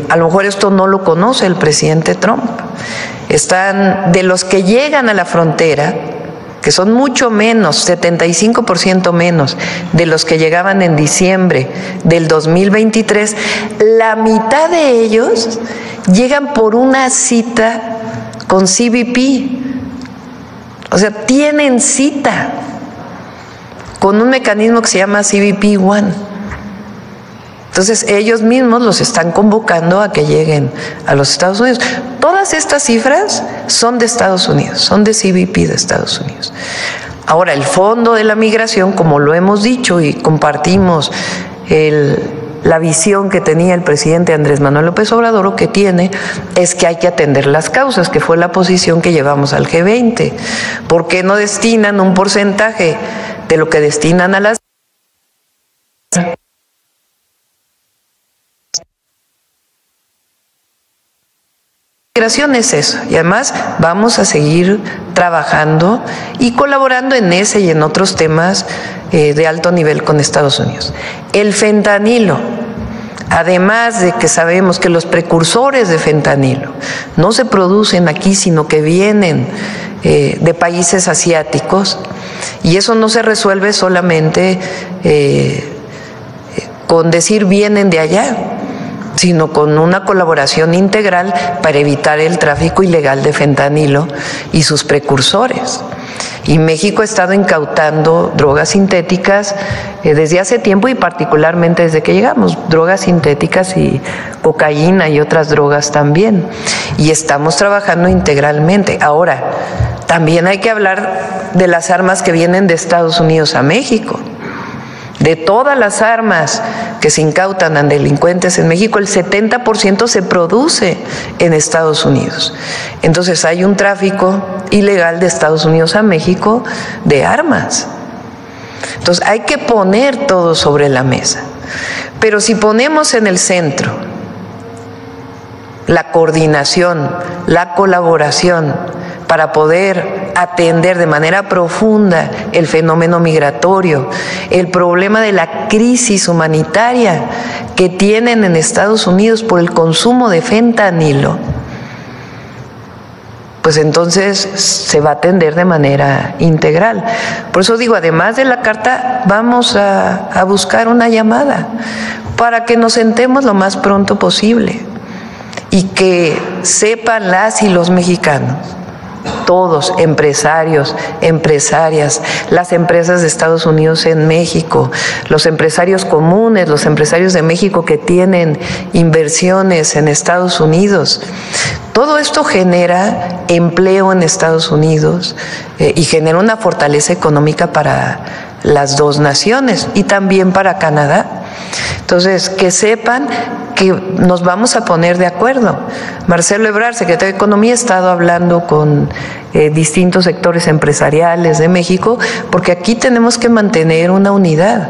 A lo mejor esto no lo conoce el presidente Trump. Están de los que llegan a la frontera, que son mucho menos, 75% menos de los que llegaban en diciembre del 2023, la mitad de ellos llegan por una cita con CBP. O sea, tienen cita con un mecanismo que se llama CBP One. Entonces, ellos mismos los están convocando a que lleguen a los Estados Unidos. Todas estas cifras son de Estados Unidos, son de CBP de Estados Unidos. Ahora, el fondo de la migración, como lo hemos dicho y compartimos la visión que tenía el presidente Andrés Manuel López Obrador, lo que tiene es que hay que atender las causas, que fue la posición que llevamos al G20. ¿Por qué no destinan un porcentaje de lo que destinan a las migración? Es eso, y además vamos a seguir trabajando y colaborando en ese y en otros temas de alto nivel con Estados Unidos. El fentanilo, además de que sabemos que los precursores de fentanilo no se producen aquí, sino que vienen de países asiáticos, y eso no se resuelve solamente con decir vienen de allá, sino con una colaboración integral para evitar el tráfico ilegal de fentanilo y sus precursores. Y México ha estado incautando drogas sintéticas desde hace tiempo y particularmente desde que llegamos, drogas sintéticas y cocaína y otras drogas también. Y estamos trabajando integralmente. Ahora, también hay que hablar de las armas que vienen de Estados Unidos a México. De todas las armas que se incautan a delincuentes en México, el 70% se produce en Estados Unidos. Entonces hay un tráfico ilegal de Estados Unidos a México de armas. Entonces hay que poner todo sobre la mesa. Pero si ponemos en el centro la coordinación, la colaboración, para poder atender de manera profunda el fenómeno migratorio, el problema de la crisis humanitaria que tienen en Estados Unidos por el consumo de fentanilo, pues entonces se va a atender de manera integral. Por eso digo, además de la carta, vamos a buscar una llamada para que nos sentemos lo más pronto posible y que sepan las y los mexicanos, todos, empresarios, empresarias, las empresas de Estados Unidos en México, los empresarios comunes, los empresarios de México que tienen inversiones en Estados Unidos. Todo esto genera empleo en Estados Unidos y genera una fortaleza económica para las dos naciones y también para Canadá. Entonces, que sepan que nos vamos a poner de acuerdo. Marcelo Ebrard, secretario de Economía, ha estado hablando con distintos sectores empresariales de México, porque aquí tenemos que mantener una unidad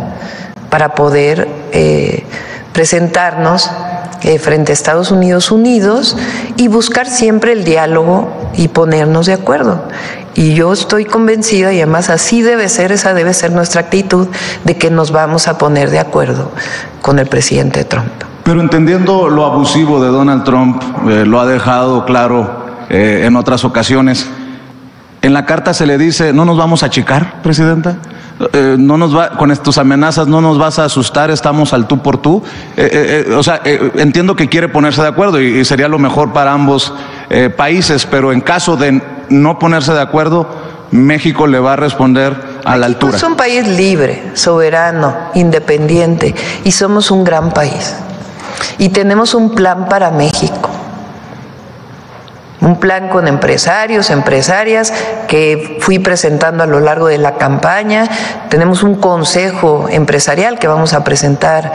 para poder presentarnos frente a Estados Unidos unidos y buscar siempre el diálogo y ponernos de acuerdo. Y yo estoy convencida, y además así debe ser, esa debe ser nuestra actitud, de que nos vamos a poner de acuerdo con el presidente Trump. Pero entendiendo lo abusivo de Donald Trump, lo ha dejado claro en otras ocasiones, en la carta se le dice, ¿no nos vamos a achicar, presidenta? con tus amenazas no nos vas a asustar, estamos al tú por tú. Entiendo que quiere ponerse de acuerdo y sería lo mejor para ambos países, pero en caso de no ponerse de acuerdo, México le va a responder a la altura. Es un país libre, soberano, independiente, y somos un gran país. Y tenemos un plan para México. Un plan con empresarios, empresarias, que fui presentando a lo largo de la campaña. Tenemos un consejo empresarial que vamos a presentar,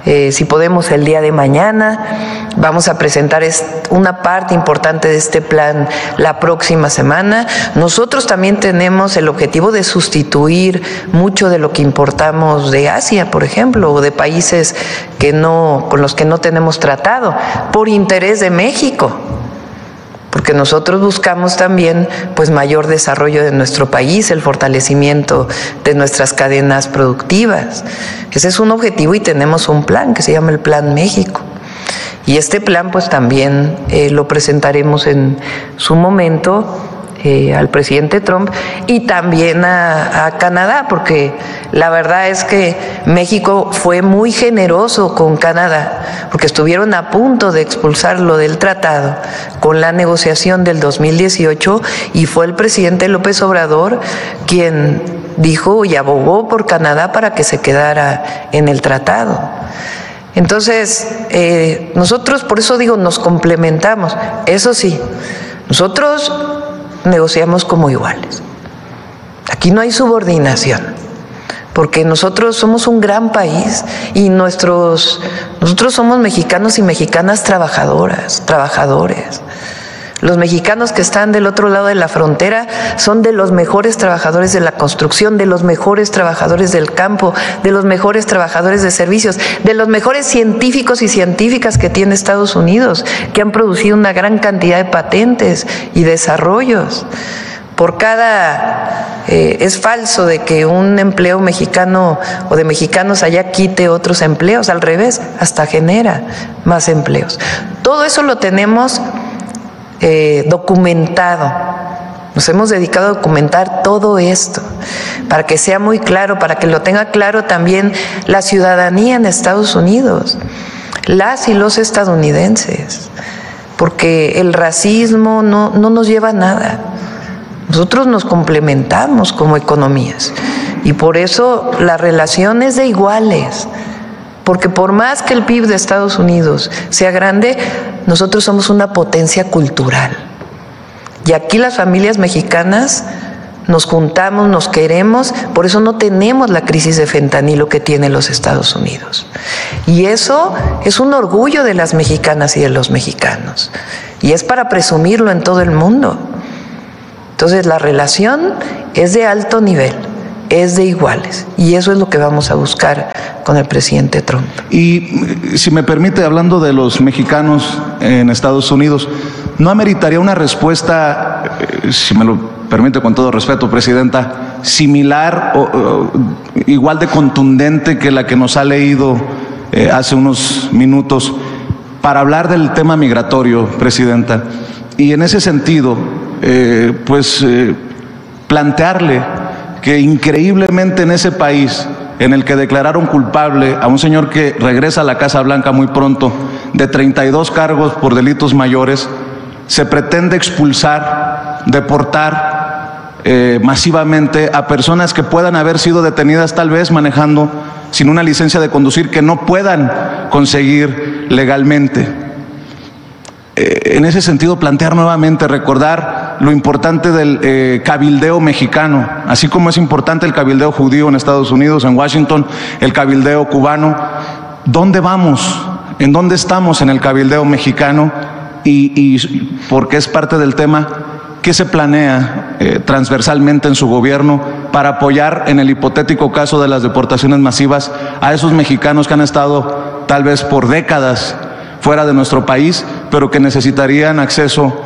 si podemos, el día de mañana. Vamos a presentar una parte importante de este plan la próxima semana. Nosotros también tenemos el objetivo de sustituir mucho de lo que importamos de Asia, por ejemplo, o de países con los que no tenemos tratado, por interés de México. Porque nosotros buscamos también mayor desarrollo de nuestro país, el fortalecimiento de nuestras cadenas productivas. Ese es un objetivo y tenemos un plan que se llama el Plan México. Y este plan también lo presentaremos en su momento al presidente Trump y también a Canadá, porque la verdad es que México fue muy generoso con Canadá, porque estuvieron a punto de expulsarlo del tratado con la negociación del 2018 y fue el presidente López Obrador quien dijo y abogó por Canadá para que se quedara en el tratado. Entonces, nosotros, por eso digo, nos complementamos. Eso sí, nosotros negociamos como iguales. Aquí no hay subordinación, porque nosotros somos un gran país y nosotros somos mexicanos y mexicanas trabajadoras, trabajadores. Los mexicanos que están del otro lado de la frontera son de los mejores trabajadores de la construcción, de los mejores trabajadores del campo, de los mejores trabajadores de servicios, de los mejores científicos y científicas que tiene Estados Unidos, que han producido una gran cantidad de patentes y desarrollos. Es falso de que un empleo mexicano o de mexicanos allá quite otros empleos, al revés, hasta genera más empleos. Todo eso lo tenemos documentado. Nos hemos dedicado a documentar todo esto para que sea muy claro, para que lo tenga claro también la ciudadanía en Estados Unidos, las y los estadounidenses, porque el racismo no nos lleva a nada. Nosotros nos complementamos como economías y por eso la relación es de iguales. Porque por más que el PIB de Estados Unidos sea grande, nosotros somos una potencia cultural. Y aquí las familias mexicanas nos juntamos, nos queremos, por eso no tenemos la crisis de fentanilo que tienen los Estados Unidos. Y eso es un orgullo de las mexicanas y de los mexicanos. Y es para presumirlo en todo el mundo. Entonces la relación es de alto nivel. Es de iguales y eso es lo que vamos a buscar con el presidente Trump. Y si me permite, hablando de los mexicanos en Estados Unidos, ¿no ameritaría una respuesta, si me lo permite con todo respeto, Presidenta, similar o igual de contundente que la que nos ha leído hace unos minutos para hablar del tema migratorio, Presidenta? Y en ese sentido, plantearle que increíblemente en ese país en el que declararon culpable a un señor que regresa a la Casa Blanca muy pronto de 32 cargos por delitos mayores, se pretende expulsar, deportar masivamente a personas que puedan haber sido detenidas tal vez manejando sin una licencia de conducir que no puedan conseguir legalmente. En ese sentido, plantear nuevamente, recordar lo importante del cabildeo mexicano, así como es importante el cabildeo judío en Estados Unidos, en Washington, el cabildeo cubano. ¿Dónde vamos? ¿En dónde estamos en el cabildeo mexicano? Y porque es parte del tema, ¿qué se planea transversalmente en su gobierno para apoyar en el hipotético caso de las deportaciones masivas a esos mexicanos que han estado tal vez por décadas fuera de nuestro país, pero que necesitarían acceso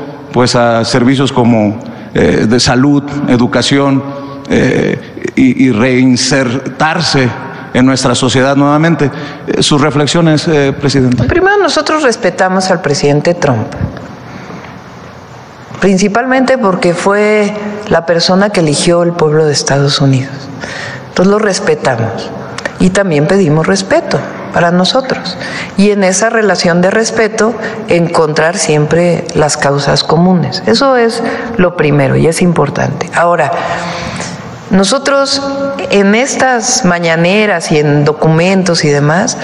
a servicios como de salud, educación y reinsertarse en nuestra sociedad nuevamente? Sus reflexiones, Presidenta. Primero, nosotros respetamos al presidente Trump, principalmente porque fue la persona que eligió el pueblo de Estados Unidos. Entonces lo respetamos y también pedimos respeto para nosotros. Y en esa relación de respeto, encontrar siempre las causas comunes. Eso es lo primero y es importante. Ahora, nosotros en estas mañaneras y en documentos y demás,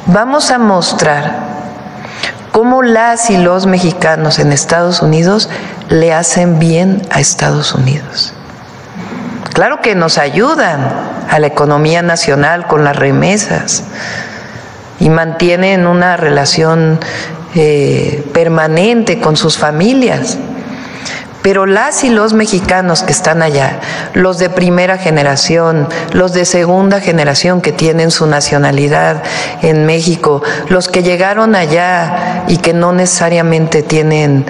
vamos a mostrar cómo las y los mexicanos en Estados Unidos le hacen bien a Estados Unidos. Claro que nos ayudan a la economía nacional con las remesas y mantienen una relación permanente con sus familias. Pero las y los mexicanos que están allá, los de primera generación, los de segunda generación que tienen su nacionalidad en México, los que llegaron allá y que no necesariamente tienen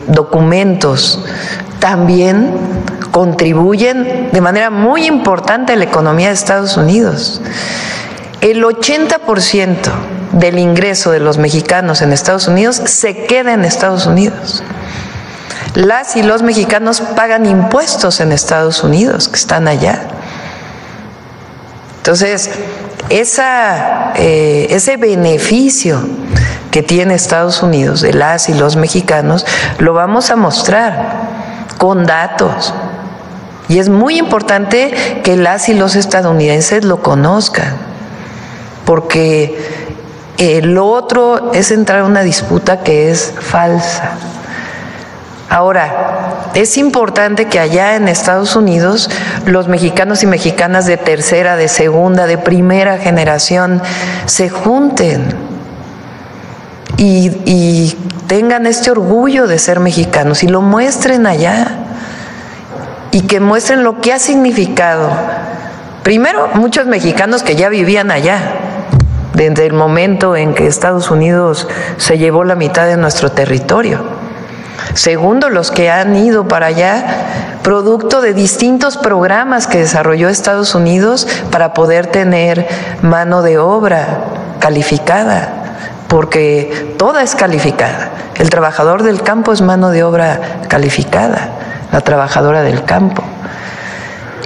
documentos, también contribuyen de manera muy importante a la economía de Estados Unidos. El 80% del ingreso de los mexicanos en Estados Unidos se queda en Estados Unidos. Las y los mexicanos pagan impuestos en Estados Unidos, que están allá. Entonces, ese beneficio que tiene Estados Unidos de las y los mexicanos, lo vamos a mostrar con datos. Y es muy importante que las y los estadounidenses lo conozcan, porque lo otro es entrar en una disputa que es falsa. Ahora, es importante que allá en Estados Unidos los mexicanos y mexicanas de tercera, de segunda, de primera generación se junten y tengan este orgullo de ser mexicanos y lo muestren allá y que muestren lo que ha significado. Primero, muchos mexicanos que ya vivían allá, desde el momento en que Estados Unidos se llevó la mitad de nuestro territorio. Segundo, los que han ido para allá, producto de distintos programas que desarrolló Estados Unidos para poder tener mano de obra calificada, porque toda es calificada. El trabajador del campo es mano de obra calificada, la trabajadora del campo.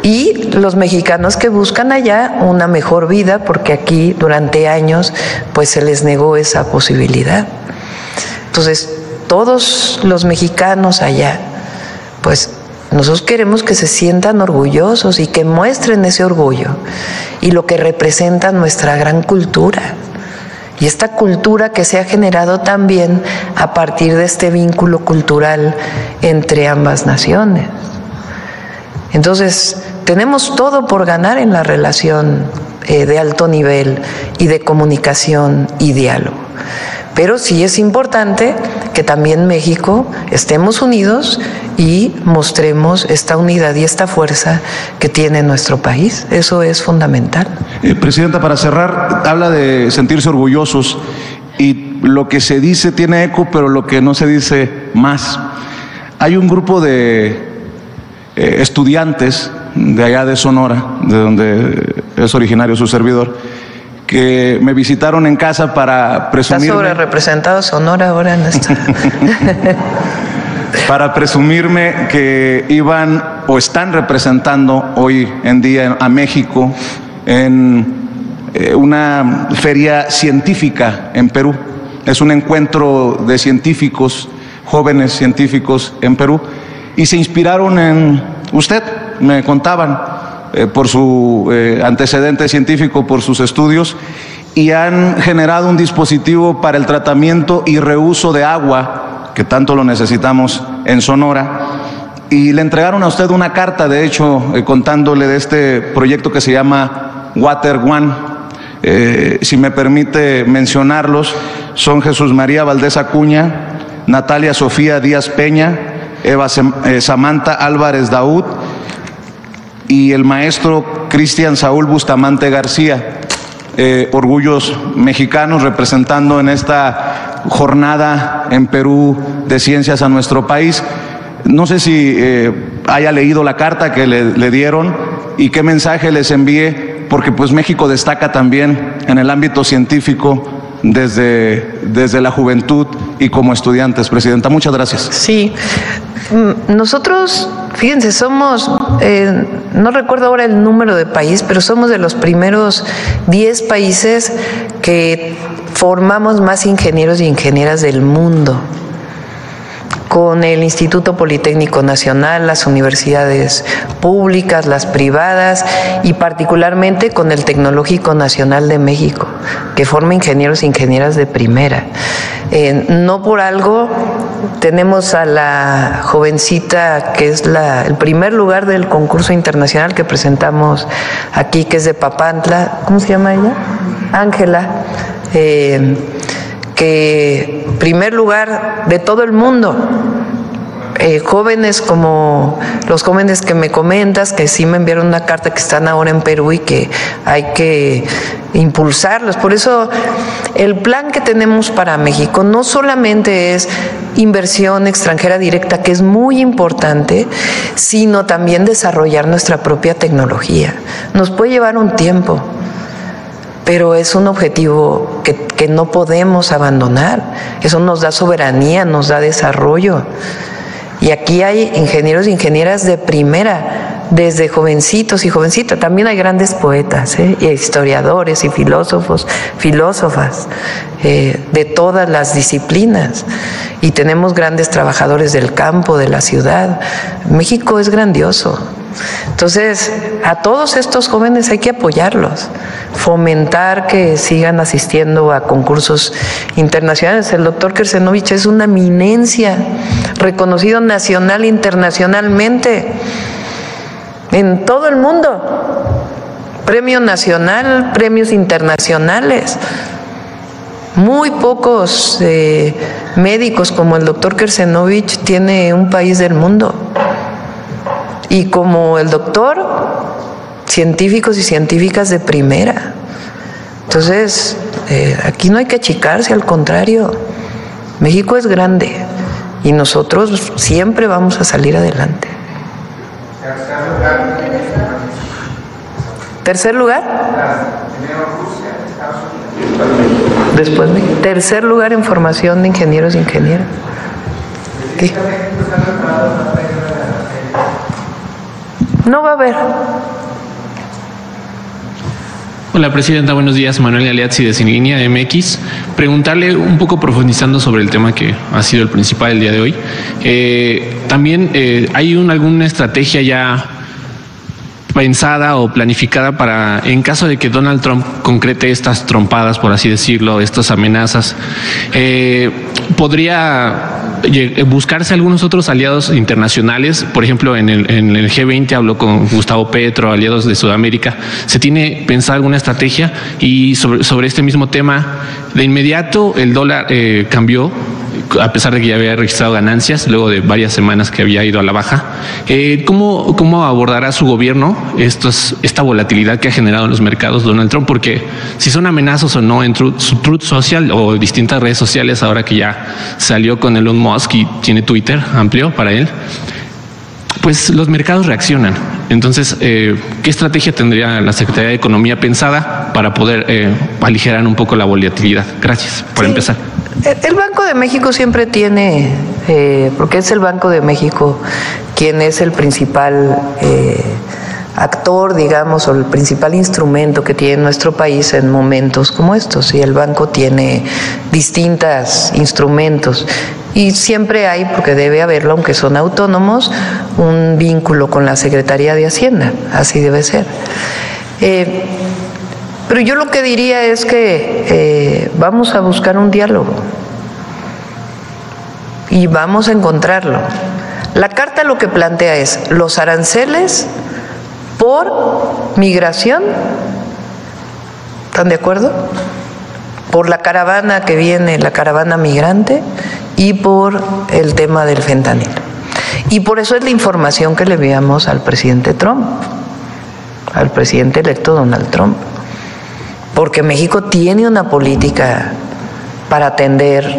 Y los mexicanos que buscan allá una mejor vida, porque aquí durante años pues se les negó esa posibilidad. Entonces, todos los mexicanos allá, pues nosotros queremos que se sientan orgullosos y que muestren ese orgullo y lo que representa nuestra gran cultura. Y esta cultura que se ha generado también a partir de este vínculo cultural entre ambas naciones. Entonces, tenemos todo por ganar en la relación de alto nivel y de comunicación y diálogo. Pero sí es importante que también México estemos unidos y mostremos esta unidad y esta fuerza que tiene nuestro país. Eso es fundamental. Presidenta, para cerrar, habla de sentirse orgullosos y lo que se dice tiene eco, pero lo que no se dice más. Hay un grupo de estudiantes de allá de Sonora, de donde es originario su servidor, que me visitaron en casa para presumirme. Está sobre representado Sonora ahora en esta. Para presumirme que iban o están representando hoy en día a México en una feria científica en Perú. Es un encuentro de científicos, jóvenes científicos en Perú, y se inspiraron en usted, me contaban. Por su antecedente científico, por sus estudios, y han generado un dispositivo para el tratamiento y reuso de agua, que tanto lo necesitamos en Sonora, y le entregaron a usted una carta, de hecho, contándole de este proyecto que se llama Water One. Si me permite mencionarlos, son Jesús María Valdés Acuña, Natalia Sofía Díaz Peña, Eva Samantha Álvarez Daud, y el maestro Cristian Saúl Bustamante García, orgullos mexicanos representando en esta jornada en Perú de ciencias a nuestro país. No sé si haya leído la carta que le dieron y qué mensaje les envíe, porque pues México destaca también en el ámbito científico desde la juventud y como estudiantes. Presidenta, muchas gracias. Sí, Nosotros, fíjense, somos, no recuerdo ahora el número de país, pero somos de los primeros 10 países que formamos más ingenieros y ingenieras del mundo, con el Instituto Politécnico Nacional, las universidades públicas, las privadas y particularmente con el Tecnológico Nacional de México, que forma ingenieros e ingenieras de primera. No por algo tenemos a la jovencita que es el primer lugar del concurso internacional que presentamos aquí, que es de Papantla. ¿Cómo se llama ella? Ángela. Que primer lugar de todo el mundo. Jóvenes como los jóvenes que me comentas, que sí me enviaron una carta, que están ahora en Perú y que hay que impulsarlos. Por eso el plan que tenemos para México no solamente es inversión extranjera directa, que es muy importante, sino también desarrollar nuestra propia tecnología. Nos puede llevar un tiempo, pero es un objetivo que no podemos abandonar. Eso nos da soberanía, nos da desarrollo. Y aquí hay ingenieros e ingenieras de primera, desde jovencitos y jovencitas. También hay grandes poetas, y historiadores y filósofos, filósofas, de todas las disciplinas. Y tenemos grandes trabajadores del campo, de la ciudad. México es grandioso. Entonces, a todos estos jóvenes hay que apoyarlos, fomentar que sigan asistiendo a concursos internacionales. El doctor Kersenovich es una eminencia, reconocido nacional e internacionalmente en todo el mundo. Premio nacional, premios internacionales. Muy pocos médicos como el doctor Kersenovich tiene un país del mundo. Y como el doctor, científicos y científicas de primera. Entonces, aquí no hay que achicarse, al contrario. México es grande y nosotros siempre vamos a salir adelante. ¿Tercer lugar? Después, tercer lugar en formación de ingenieros e ingenieras. ¿Qué? No va a haber. Hola, Presidenta, buenos días. Manuel Galeazzi de Sinlínea MX. Preguntarle un poco, profundizando sobre el tema que ha sido el principal el día de hoy. También hay alguna estrategia ya pensada o planificada para, en caso de que Donald Trump concrete estas trompadas, por así decirlo, estas amenazas, podría buscarse algunos otros aliados internacionales. Por ejemplo, en el G20 habló con Gustavo Petro, aliados de Sudamérica. ¿Se tiene pensada alguna estrategia? Y sobre este mismo tema, de inmediato el dólar cambió, a pesar de que ya había registrado ganancias, luego de varias semanas que había ido a la baja. ¿Cómo abordará su gobierno esta volatilidad que ha generado en los mercados Donald Trump? Porque si son amenazas o no en Truth Social o distintas redes sociales, ahora que ya salió con Elon Musk y tiene Twitter amplio para él, pues los mercados reaccionan. Entonces, ¿qué estrategia tendría la Secretaría de Economía pensada para poder aligerar un poco la volatilidad? Gracias por empezar. El Banco de México siempre tiene, porque es el Banco de México quien es el principal actor, digamos, o el principal instrumento que tiene nuestro país en momentos como estos. Y el banco tiene distintos instrumentos. Y siempre hay, porque debe haberlo, aunque son autónomos, un vínculo con la Secretaría de Hacienda. Así debe ser. Pero yo lo que diría es que vamos a buscar un diálogo y vamos a encontrarlo. La carta lo que plantea es los aranceles por migración, ¿están de acuerdo? Por la caravana que viene, la caravana migrante, y por el tema del fentanilo. Y por eso es la información que le enviamos al presidente Trump, al presidente electo Donald Trump. Porque México tiene una política para atender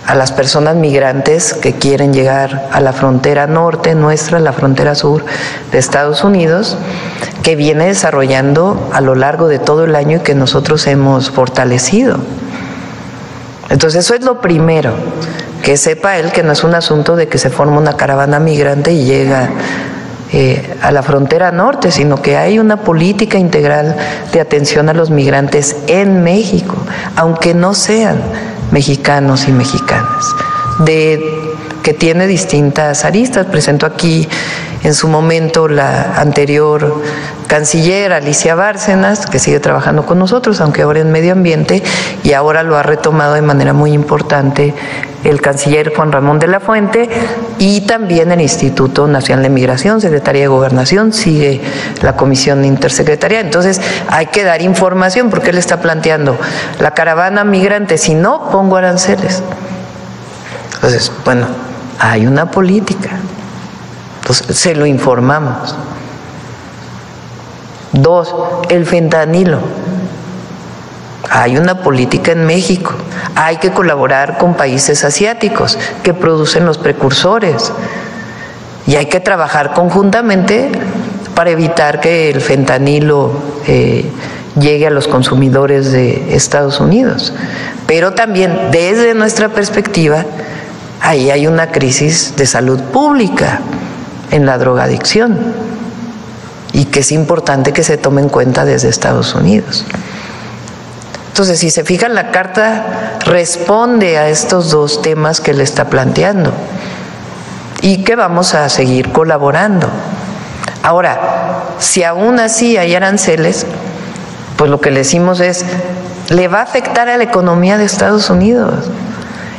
a las personas migrantes que quieren llegar a la frontera norte nuestra, la frontera sur de Estados Unidos, que viene desarrollando a lo largo de todo el año y que nosotros hemos fortalecido. Entonces eso es lo primero. que sepa él que no es un asunto de que se forma una caravana migrante y llega a la frontera norte, sino que hay una política integral de atención a los migrantes en México, aunque no sean mexicanos y mexicanas, que tiene distintas aristas. Presentó aquí en su momento la anterior canciller Alicia Bárcenas, que sigue trabajando con nosotros, aunque ahora en medio ambiente, y ahora lo ha retomado de manera muy importante el canciller Juan Ramón de la Fuente, y también el Instituto Nacional de Migración, Secretaría de Gobernación, sigue la Comisión Intersecretarial. Entonces hay que dar información, porque él está planteando la caravana migrante, si no, pongo aranceles. Entonces, bueno, hay una política. Entonces, se lo informamos. 2, el fentanilo. Hay una política en México. Hay que colaborar con países asiáticos que producen los precursores. Y hay que trabajar conjuntamente para evitar que el fentanilo llegue a los consumidores de Estados Unidos. Pero también, desde nuestra perspectiva, ahí hay una crisis de salud pública en la drogadicción, y que es importante que se tome en cuenta desde Estados Unidos. Entonces, si se fijan, la carta responde a estos 2 temas que le está planteando y que vamos a seguir colaborando. Ahora, si aún así hay aranceles, pues lo que le decimos es, le va a afectar a la economía de Estados Unidos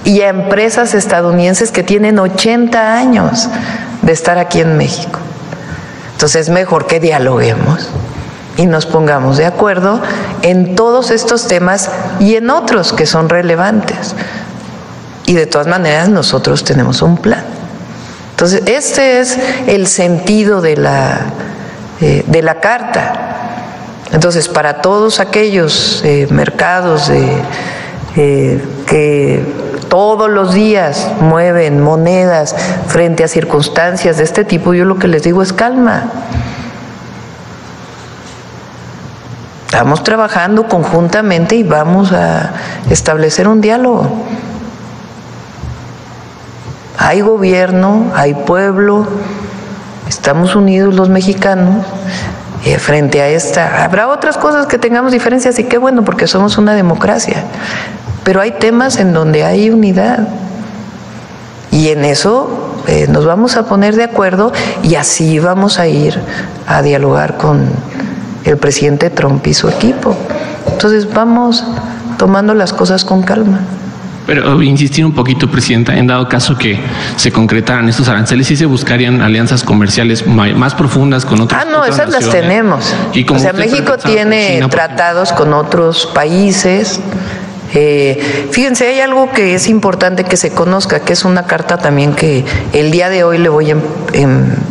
y a empresas estadounidenses que tienen 80 años de estar aquí en México. Entonces es mejor que dialoguemos y nos pongamos de acuerdo en todos estos temas y en otros que son relevantes. Y de todas maneras nosotros tenemos un plan. Entonces este es el sentido de la carta. Entonces, para todos aquellos mercados que todos los días mueven monedas frente a circunstancias de este tipo, yo lo que les digo es calma. Estamos trabajando conjuntamente y vamos a establecer un diálogo. Hay gobierno, hay pueblo, estamos unidos los mexicanos frente a esta. Habrá otras cosas que tengamos diferencias y qué bueno, porque somos una democracia. Pero hay temas en donde hay unidad y en eso nos vamos a poner de acuerdo y así vamos a ir a dialogar con el presidente Trump y su equipo. Entonces vamos tomando las cosas con calma. Pero insistir un poquito, Presidenta, en dado caso que se concretaran estos aranceles, ¿sí se buscarían alianzas comerciales más profundas con otros? No, esas las tenemos. O sea, México tiene tratados con otros países. Fíjense, hay algo que es importante que se conozca, que es una carta también que el día de hoy le voy a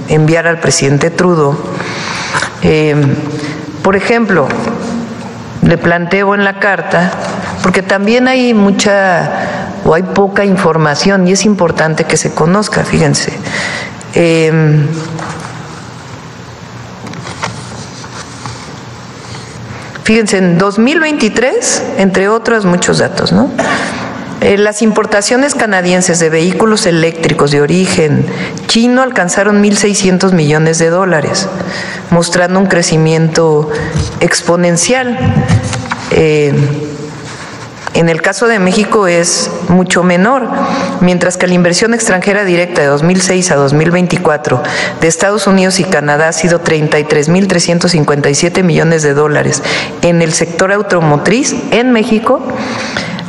enviar al presidente Trudeau. Por ejemplo, le planteo en la carta, porque también hay hay poca información y es importante que se conozca, fíjense. Fíjense, en 2023, entre otros muchos datos, ¿no? Las importaciones canadienses de vehículos eléctricos de origen chino alcanzaron $1,600 millones, mostrando un crecimiento exponencial. En el caso de México es mucho menor, mientras que la inversión extranjera directa de 2006 a 2024 de Estados Unidos y Canadá ha sido $33,357 millones. En el sector automotriz en México,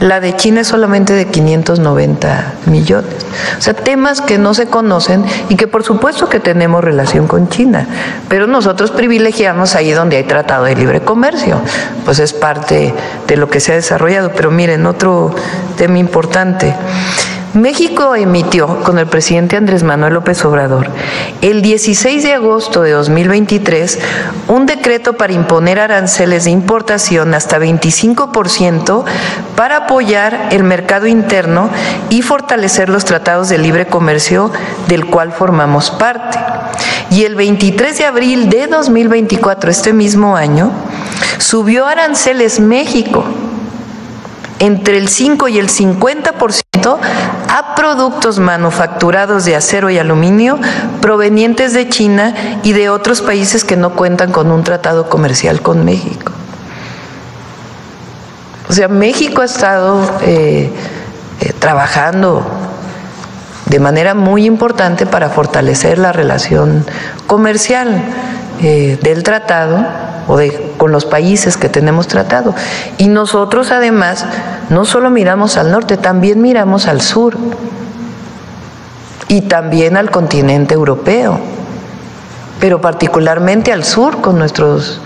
la de China es solamente de 590 millones. O sea, temas que no se conocen y que por supuesto que tenemos relación con China, pero nosotros privilegiamos ahí donde hay tratado de libre comercio, pues es parte de lo que se ha desarrollado. Pero miren, otro tema importante. México emitió con el presidente Andrés Manuel López Obrador el 16 de agosto de 2023 un decreto para imponer aranceles de importación hasta 25% para apoyar el mercado interno y fortalecer los tratados de libre comercio del cual formamos parte. Y el 23 de abril de 2024, este mismo año, subió aranceles México entre el 5 y el 50% a productos manufacturados de acero y aluminio provenientes de China y de otros países que no cuentan con un tratado comercial con México. O sea, México ha estado trabajando de manera muy importante para fortalecer la relación comercial del tratado o con los países que tenemos tratado. Y nosotros además no solo miramos al norte, también miramos al sur y también al continente europeo, pero particularmente al sur con nuestros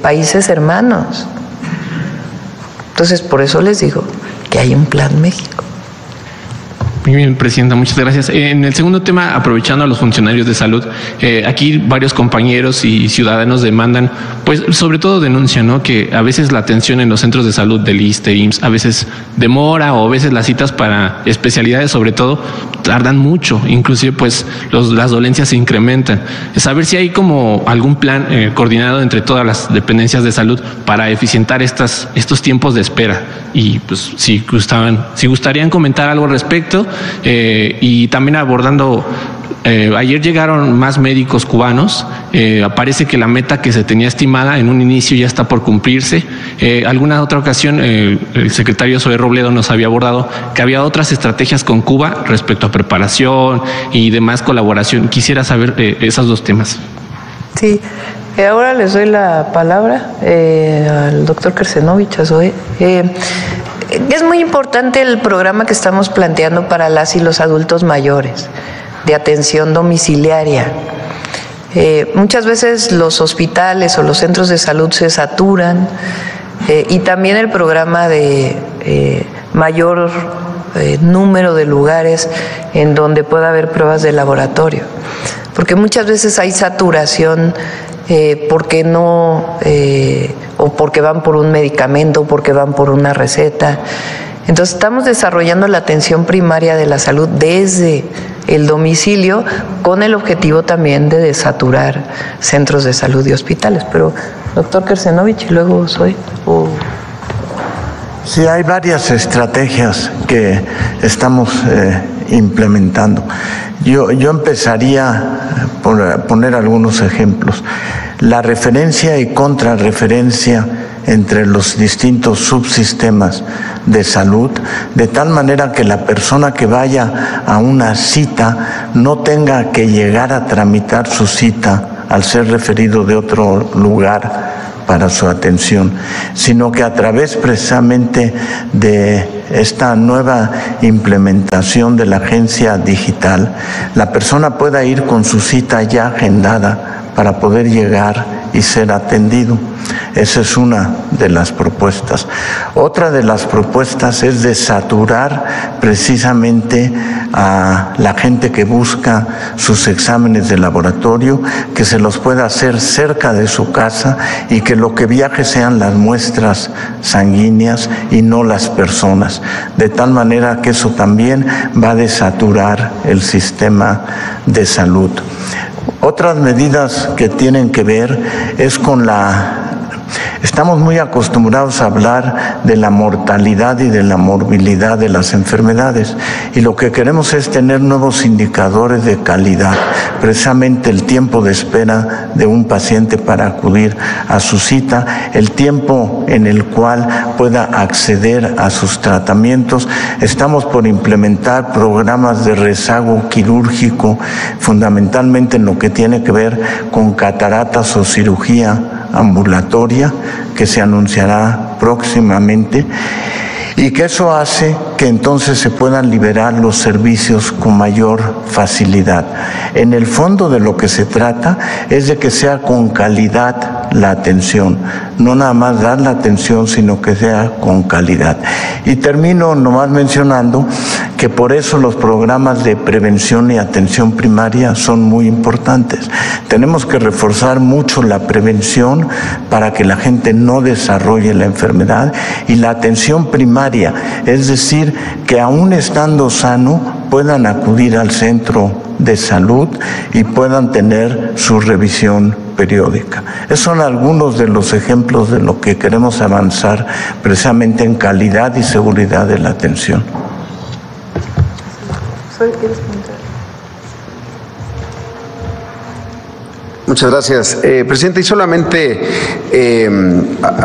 países hermanos. Entonces, por eso les digo que hay un Plan México. Muy bien, Presidenta, muchas gracias. En el segundo tema, aprovechando a los funcionarios de salud, aquí varios compañeros y ciudadanos demandan, pues sobre todo denuncian, ¿no?, que a veces la atención en los centros de salud del ISSSTE, IMSS, a veces demora o a veces las citas para especialidades, sobre todo, tardan mucho, inclusive pues las dolencias se incrementan. Saber si hay como algún plan coordinado entre todas las dependencias de salud para eficientar estos tiempos de espera. Y pues si gustarían comentar algo al respecto. Y también abordando, ayer llegaron más médicos cubanos, parece que la meta que se tenía estimada en un inicio ya está por cumplirse. Alguna otra ocasión el secretario Zoé Robledo nos había abordado que había otras estrategias con Cuba respecto a preparación y demás colaboración. Quisiera saber esos dos temas. Sí, ahora les doy la palabra al doctor Kersenovich, a Zoé. Es muy importante el programa que estamos planteando para las y los adultos mayores de atención domiciliaria. Muchas veces los hospitales o los centros de salud se saturan y también el programa de mayor número de lugares en donde pueda haber pruebas de laboratorio, porque muchas veces hay saturación porque no, o porque van por un medicamento, o porque van por una receta. Entonces estamos desarrollando la atención primaria de la salud desde el domicilio con el objetivo también de desaturar centros de salud y hospitales. Pero doctor Kersenovich, y luego Zoé. Sí, hay varias estrategias que estamos implementando. Yo empezaría por poner algunos ejemplos. La referencia y contrarreferencia entre los distintos subsistemas de salud, de tal manera que la persona que vaya a una cita no tenga que llegar a tramitar su cita al ser referido de otro lugar para su atención, sino que a través precisamente de esta nueva implementación de la agencia digital, la persona pueda ir con su cita ya agendada para poder llegar y ser atendido. Esa es una de las propuestas. Otra de las propuestas es de saturar precisamente a la gente que busca sus exámenes de laboratorio, que se los pueda hacer cerca de su casa y que lo que viaje sean las muestras sanguíneas y no las personas, de tal manera que eso también va a desaturar el sistema de salud. Otras medidas que tienen que ver es con estamos muy acostumbrados a hablar de la mortalidad y de la morbilidad de las enfermedades, y lo que queremos es tener nuevos indicadores de calidad, precisamente el tiempo de espera de un paciente para acudir a su cita, el tiempo en el cual pueda acceder a sus tratamientos. Estamos por implementar programas de rezago quirúrgico, fundamentalmente en lo que tiene que ver con cataratas o cirugía ambulatoria, que se anunciará próximamente, y que eso hace que entonces se puedan liberar los servicios con mayor facilidad. En el fondo de lo que se trata es de que sea con calidad la atención, no nada más dar la atención, sino que sea con calidad. Y termino nomás mencionando que por eso los programas de prevención y atención primaria son muy importantes. Tenemos que reforzar mucho la prevención para que la gente no desarrolle la enfermedad, y la atención primaria, es decir, que aún estando sano puedan acudir al centro de salud y puedan tener su revisión periódica. Esos son algunos de los ejemplos de lo que queremos avanzar precisamente en calidad y seguridad de la atención. Muchas gracias, presidente. Y solamente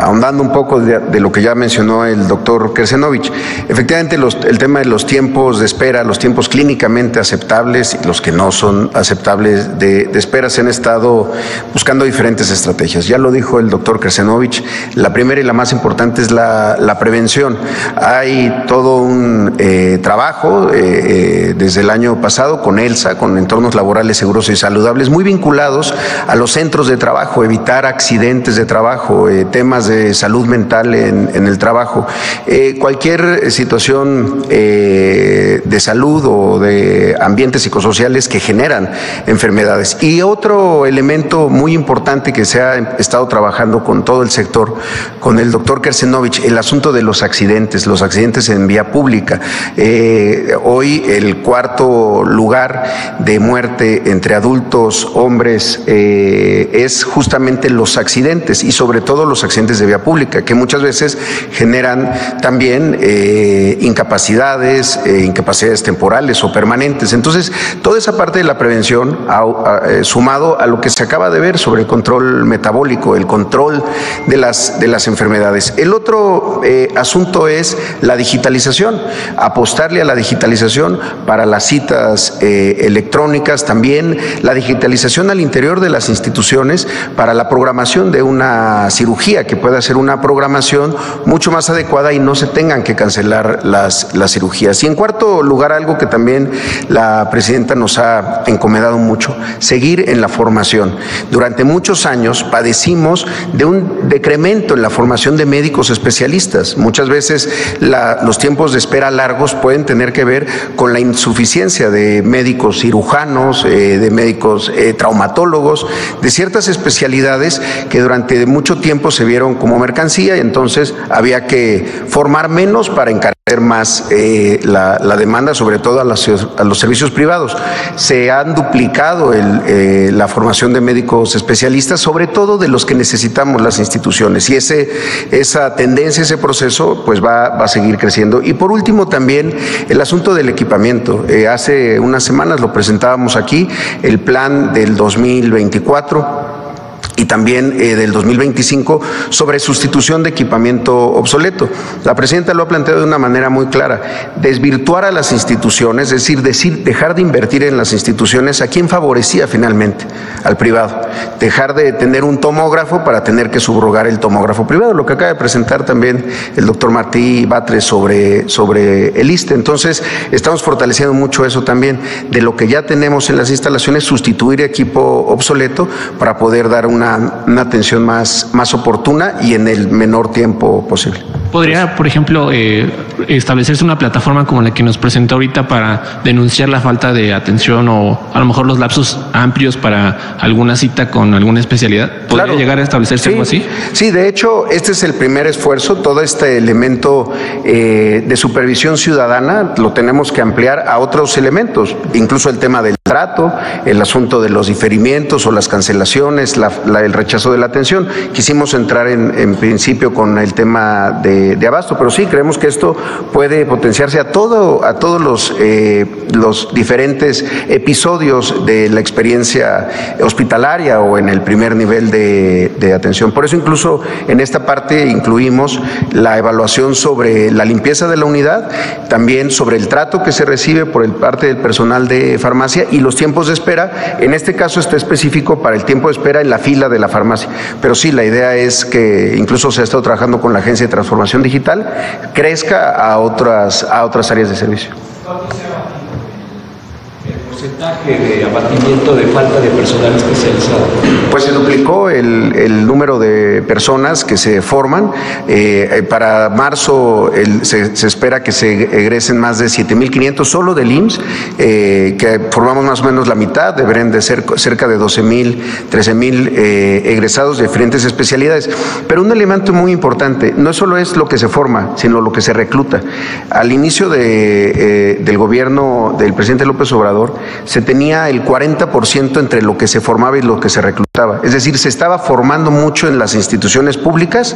ahondando un poco de lo que ya mencionó el doctor Krecenovich, efectivamente el tema de los tiempos de espera, los tiempos clínicamente aceptables y los que no son aceptables de espera, se han estado buscando diferentes estrategias. Ya lo dijo el doctor Krecenovich, la primera y la más importante es la prevención. Hay todo un trabajo desde el año pasado con ELSA, con entornos laborales seguros y saludables, muy vinculados a los centros de trabajo, evitar accidentes de trabajo, temas de salud mental en el trabajo, cualquier situación de salud o de ambientes psicosociales que generan enfermedades. Y otro elemento muy importante que se ha estado trabajando con todo el sector, con el doctor Krecenovich, el asunto de los accidentes en vía pública. Hoy el cuarto lugar de muerte entre adultos, hombres, es justamente los accidentes y sobre todo los accidentes de vía pública, que muchas veces generan también incapacidades temporales o permanentes. Entonces, toda esa parte de la prevención, sumado a lo que se acaba de ver sobre el control metabólico, el control de las enfermedades. El otro asunto es la digitalización, apostarle a la digitalización para las citas electrónicas, también la digitalización al interior de las instituciones para la programación de una cirugía, que pueda ser una programación mucho más adecuada y no se tengan que cancelar las cirugías. Y en cuarto lugar, algo que también la presidenta nos ha encomendado mucho, seguir en la formación. Durante muchos años padecimos de un decremento en la formación de médicos especialistas. Muchas veces los tiempos de espera largos pueden tener que ver con la insuficiencia de médicos cirujanos, de médicos traumatólogos, de ciertas especialidades que durante mucho tiempo se vieron como mercancía y entonces había que formar menos para encargar más la demanda, sobre todo a los servicios privados. Se han duplicado la formación de médicos especialistas, sobre todo de los que necesitamos las instituciones, y esa tendencia, ese proceso pues va a seguir creciendo. Y por último también el asunto del equipamiento. Hace unas semanas lo presentábamos aquí, el plan del 2024 y también del 2025 sobre sustitución de equipamiento obsoleto. La presidenta lo ha planteado de una manera muy clara: desvirtuar a las instituciones, es decir, dejar de invertir en las instituciones. ¿A quién favorecía finalmente? Al privado. Dejar de tener un tomógrafo para tener que subrogar el tomógrafo privado, lo que acaba de presentar también el doctor Martí Batres sobre el ISSSTE. Entonces, estamos fortaleciendo mucho eso también, de lo que ya tenemos en las instalaciones, sustituir equipo obsoleto para poder dar una atención más oportuna y en el menor tiempo posible. ¿Podría, por ejemplo, establecerse una plataforma como la que nos presentó ahorita para denunciar la falta de atención o a lo mejor los lapsos amplios para alguna cita con alguna especialidad? ¿Podría llegar a establecerse algo así? Sí, de hecho, este es el primer esfuerzo. Todo este elemento de supervisión ciudadana lo tenemos que ampliar a otros elementos, incluso el tema del trato, el asunto de los diferimientos o las cancelaciones, el rechazo de la atención. Quisimos entrar en principio con el tema de abasto, pero sí creemos que esto puede potenciarse a todos los diferentes episodios de la experiencia hospitalaria o en el primer nivel de atención. Por eso incluso en esta parte incluimos la evaluación sobre la limpieza de la unidad, también sobre el trato que se recibe por parte del personal de farmacia y los tiempos de espera. En este caso está específico para el tiempo de espera en la fila de la farmacia, pero sí, la idea es que incluso se ha estado trabajando con la Agencia de Transformación Digital, crezca a otras áreas de servicio. ¿Porcentaje de abatimiento de falta de personal especializado? Pues se duplicó el número de personas que se forman. Para marzo se espera que se egresen más de 7,500 solo del IMSS, que formamos más o menos la mitad, deberían de ser cerca de 12,000, 13,000 egresados de diferentes especialidades. Pero un elemento muy importante, no solo es lo que se forma, sino lo que se recluta. Al inicio del gobierno del presidente López Obrador, se tenía el 40% entre lo que se formaba y lo que se reclutaba. Es decir, se estaba formando mucho en las instituciones públicas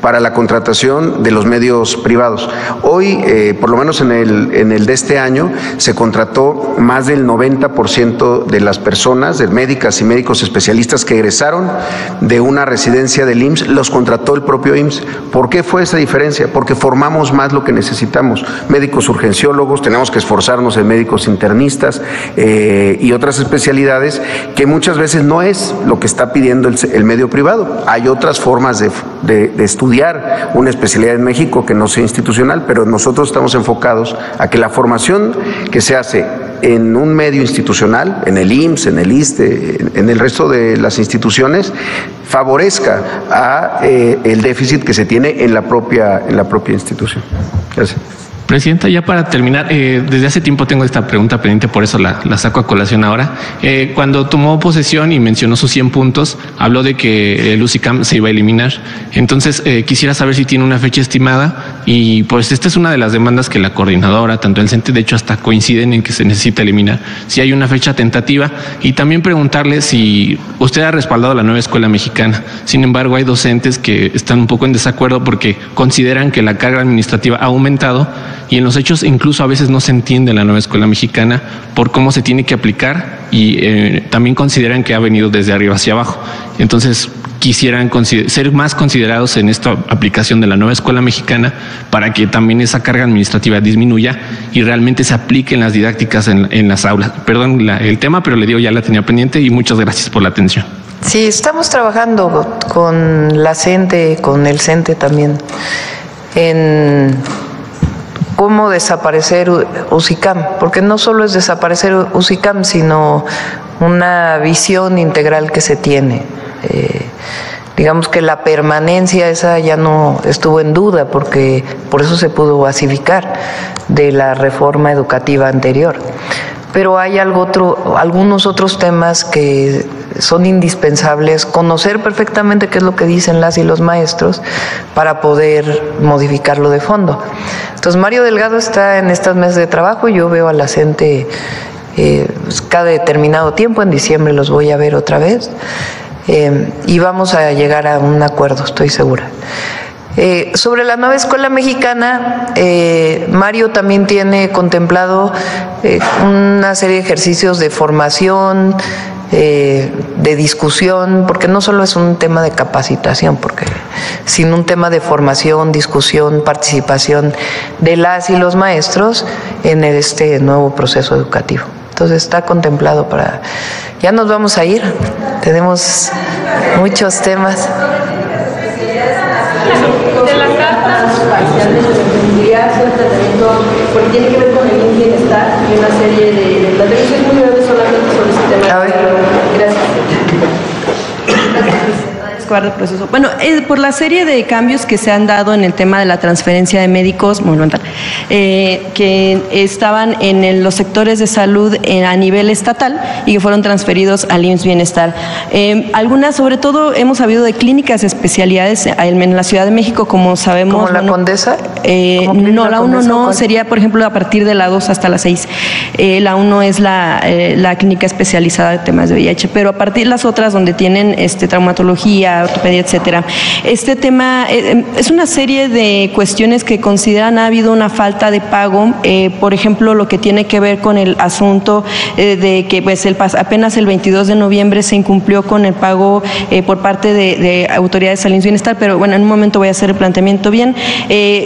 para la contratación de los medios privados. Hoy, por lo menos en el de este año, se contrató más del 90% de las personas, de médicas y médicos especialistas que egresaron de una residencia del IMSS, los contrató el propio IMSS. ¿Por qué fue esa diferencia? Porque formamos más lo que necesitamos. Médicos urgenciólogos, tenemos que esforzarnos en médicos internistas y otras especialidades que muchas veces no es lo que está pidiendo el medio privado. Hay otras formas de estudiar una especialidad en México que no sea institucional, pero nosotros estamos enfocados a que la formación que se hace en un medio institucional, en el IMSS, en el ISSSTE, en el resto de las instituciones, favorezca a el déficit que se tiene en la propia institución. Gracias. Presidenta, ya para terminar, desde hace tiempo tengo esta pregunta pendiente, por eso la saco a colación ahora. Cuando tomó posesión y mencionó sus 100 puntos, habló de que el UCICAM se iba a eliminar. Entonces, quisiera saber si tiene una fecha estimada y pues esta es una de las demandas que la coordinadora, tanto el CENTE, de hecho hasta coinciden en que se necesita eliminar. Si hay una fecha tentativa y también preguntarle si usted ha respaldado la nueva escuela mexicana. Sin embargo, hay docentes que están un poco en desacuerdo porque consideran que la carga administrativa ha aumentado y en los hechos incluso a veces no se entiende la nueva escuela mexicana por cómo se tiene que aplicar y también consideran que ha venido desde arriba hacia abajo. Entonces quisieran ser más considerados en esta aplicación de la nueva escuela mexicana para que también esa carga administrativa disminuya y realmente se apliquen las didácticas en las aulas. Perdón el tema, pero le digo, ya la tenía pendiente y muchas gracias por la atención. Sí, estamos trabajando con la CENTE, con el CENTE también, en cómo desaparecer UCICAM, porque no solo es desaparecer UCICAM, sino una visión integral que se tiene. Digamos que la permanencia esa ya no estuvo en duda, porque por eso se pudo basificar de la reforma educativa anterior. Pero hay algunos otros temas que son indispensables conocer perfectamente qué es lo que dicen las y los maestros para poder modificarlo de fondo. Entonces, Mario Delgado está en estas mesas de trabajo, yo veo a la CENTE cada determinado tiempo, en diciembre los voy a ver otra vez, y vamos a llegar a un acuerdo, estoy segura. Sobre la nueva escuela mexicana, Mario también tiene contemplado una serie de ejercicios de formación, de discusión, porque no solo es un tema de capacitación, sino un tema de formación, discusión, participación de las y los maestros en este nuevo proceso educativo. Entonces está contemplado para... Ya nos vamos a ir, tenemos muchos temas. Porque tiene que ver con el bienestar y una serie de planteamientos muy breves solamente sobre ese tema. A ver. Gracias. Proceso. Bueno, por la serie de cambios que se han dado en el tema de la transferencia de médicos que estaban en los sectores de salud a nivel estatal y que fueron transferidos al IMSS Bienestar. Algunas, sobre todo, hemos sabido de clínicas de especialidades en la Ciudad de México, como sabemos. ¿Como la Condesa? No, la 1 no, sería, por ejemplo, a partir de la 2 hasta la 6. La 1 es la clínica especializada de temas de VIH, pero a partir de las otras donde tienen traumatología, ortopedia, etcétera. Este tema es una serie de cuestiones que consideran ha habido una falta de pago, por ejemplo, lo que tiene que ver con el asunto de que pues apenas el 22 de noviembre se incumplió con el pago por parte de autoridades de IMSS Bienestar, pero bueno, en un momento voy a hacer el planteamiento bien,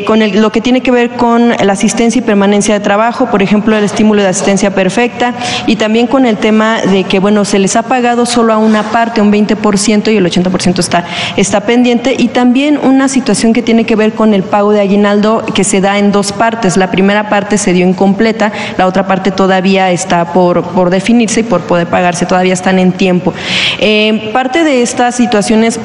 con lo que tiene que ver con la asistencia y permanencia de trabajo, por ejemplo, el estímulo de asistencia perfecta, y también con el tema de que, bueno, se les ha pagado solo a una parte, un 20%, y el 80% está pendiente, y también una situación que tiene que ver con el pago de aguinaldo que se da en dos partes. La primera parte se dio incompleta, la otra parte todavía está por definirse y por poder pagarse, todavía están en tiempo. Parte de estas situaciones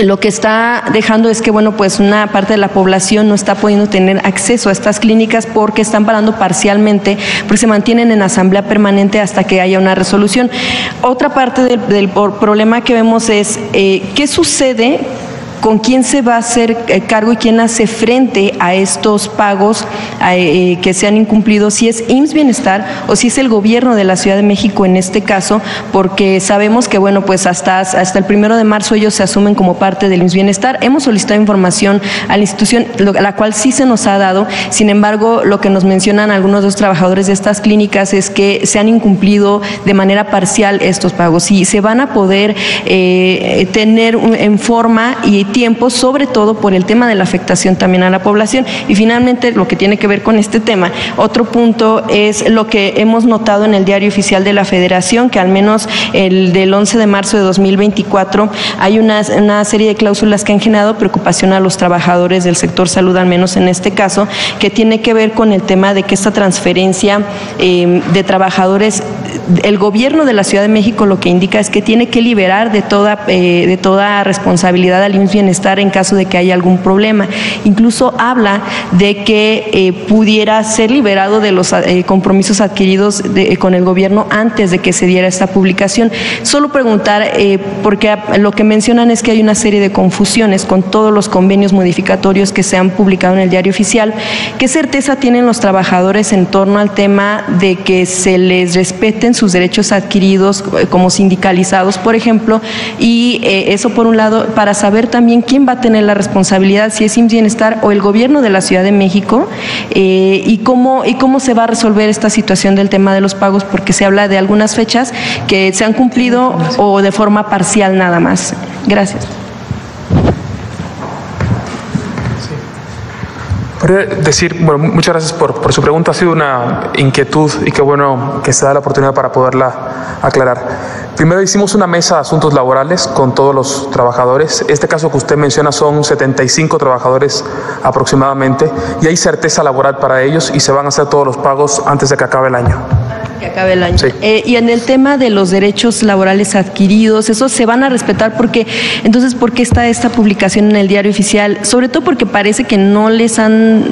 lo que está dejando es que, bueno, pues una parte de la población no está pudiendo tener acceso a estas clínicas porque están parando parcialmente, porque se mantienen en asamblea permanente hasta que haya una resolución. Otra parte del problema que vemos es qué sucede con quién se va a hacer cargo y quién hace frente a estos pagos que se han incumplido, si es IMSS Bienestar o si es el gobierno de la Ciudad de México en este caso, porque sabemos que, bueno, pues hasta el 1 de marzo ellos se asumen como parte del IMSS Bienestar. Hemos solicitado información a la institución, la cual sí se nos ha dado. Sin embargo, lo que nos mencionan algunos de los trabajadores de estas clínicas es que se han incumplido de manera parcial estos pagos y se van a poder tener en forma y tiempo, sobre todo por el tema de la afectación también a la población. Y finalmente, lo que tiene que ver con este tema, otro punto es lo que hemos notado en el Diario Oficial de la Federación, que al menos el del 11 de marzo de 2024 hay una serie de cláusulas que han generado preocupación a los trabajadores del sector salud, al menos en este caso, que tiene que ver con el tema de que esta transferencia de trabajadores, el gobierno de la Ciudad de México lo que indica es que tiene que liberar de toda responsabilidad al IMSS Bienestar en caso de que haya algún problema. Incluso habla de que pudiera ser liberado de los compromisos adquiridos con el gobierno antes de que se diera esta publicación. Solo preguntar, porque lo que mencionan es que hay una serie de confusiones con todos los convenios modificatorios que se han publicado en el Diario Oficial. ¿Qué certeza tienen los trabajadores en torno al tema de que se les respeten sus derechos adquiridos como sindicalizados, por ejemplo? Y eso por un lado, para saber también quién va a tener la responsabilidad, si es IMSS Bienestar o el gobierno de la Ciudad de México, y cómo se va a resolver esta situación del tema de los pagos, porque se habla de algunas fechas que se han cumplido o de forma parcial nada más. Gracias. Podría decir, bueno, muchas gracias por su pregunta. Ha sido una inquietud y qué bueno que se da la oportunidad para poderla aclarar. Primero hicimos una mesa de asuntos laborales con todos los trabajadores. Este caso que usted menciona son 75 trabajadores aproximadamente y hay certeza laboral para ellos y se van a hacer todos los pagos antes de que acabe el año. Que acabe el año. Sí. Y en el tema de los derechos laborales adquiridos, ¿esos se van a respetar? Porque entonces, ¿por qué está esta publicación en el Diario Oficial? Sobre todo porque parece que no les han...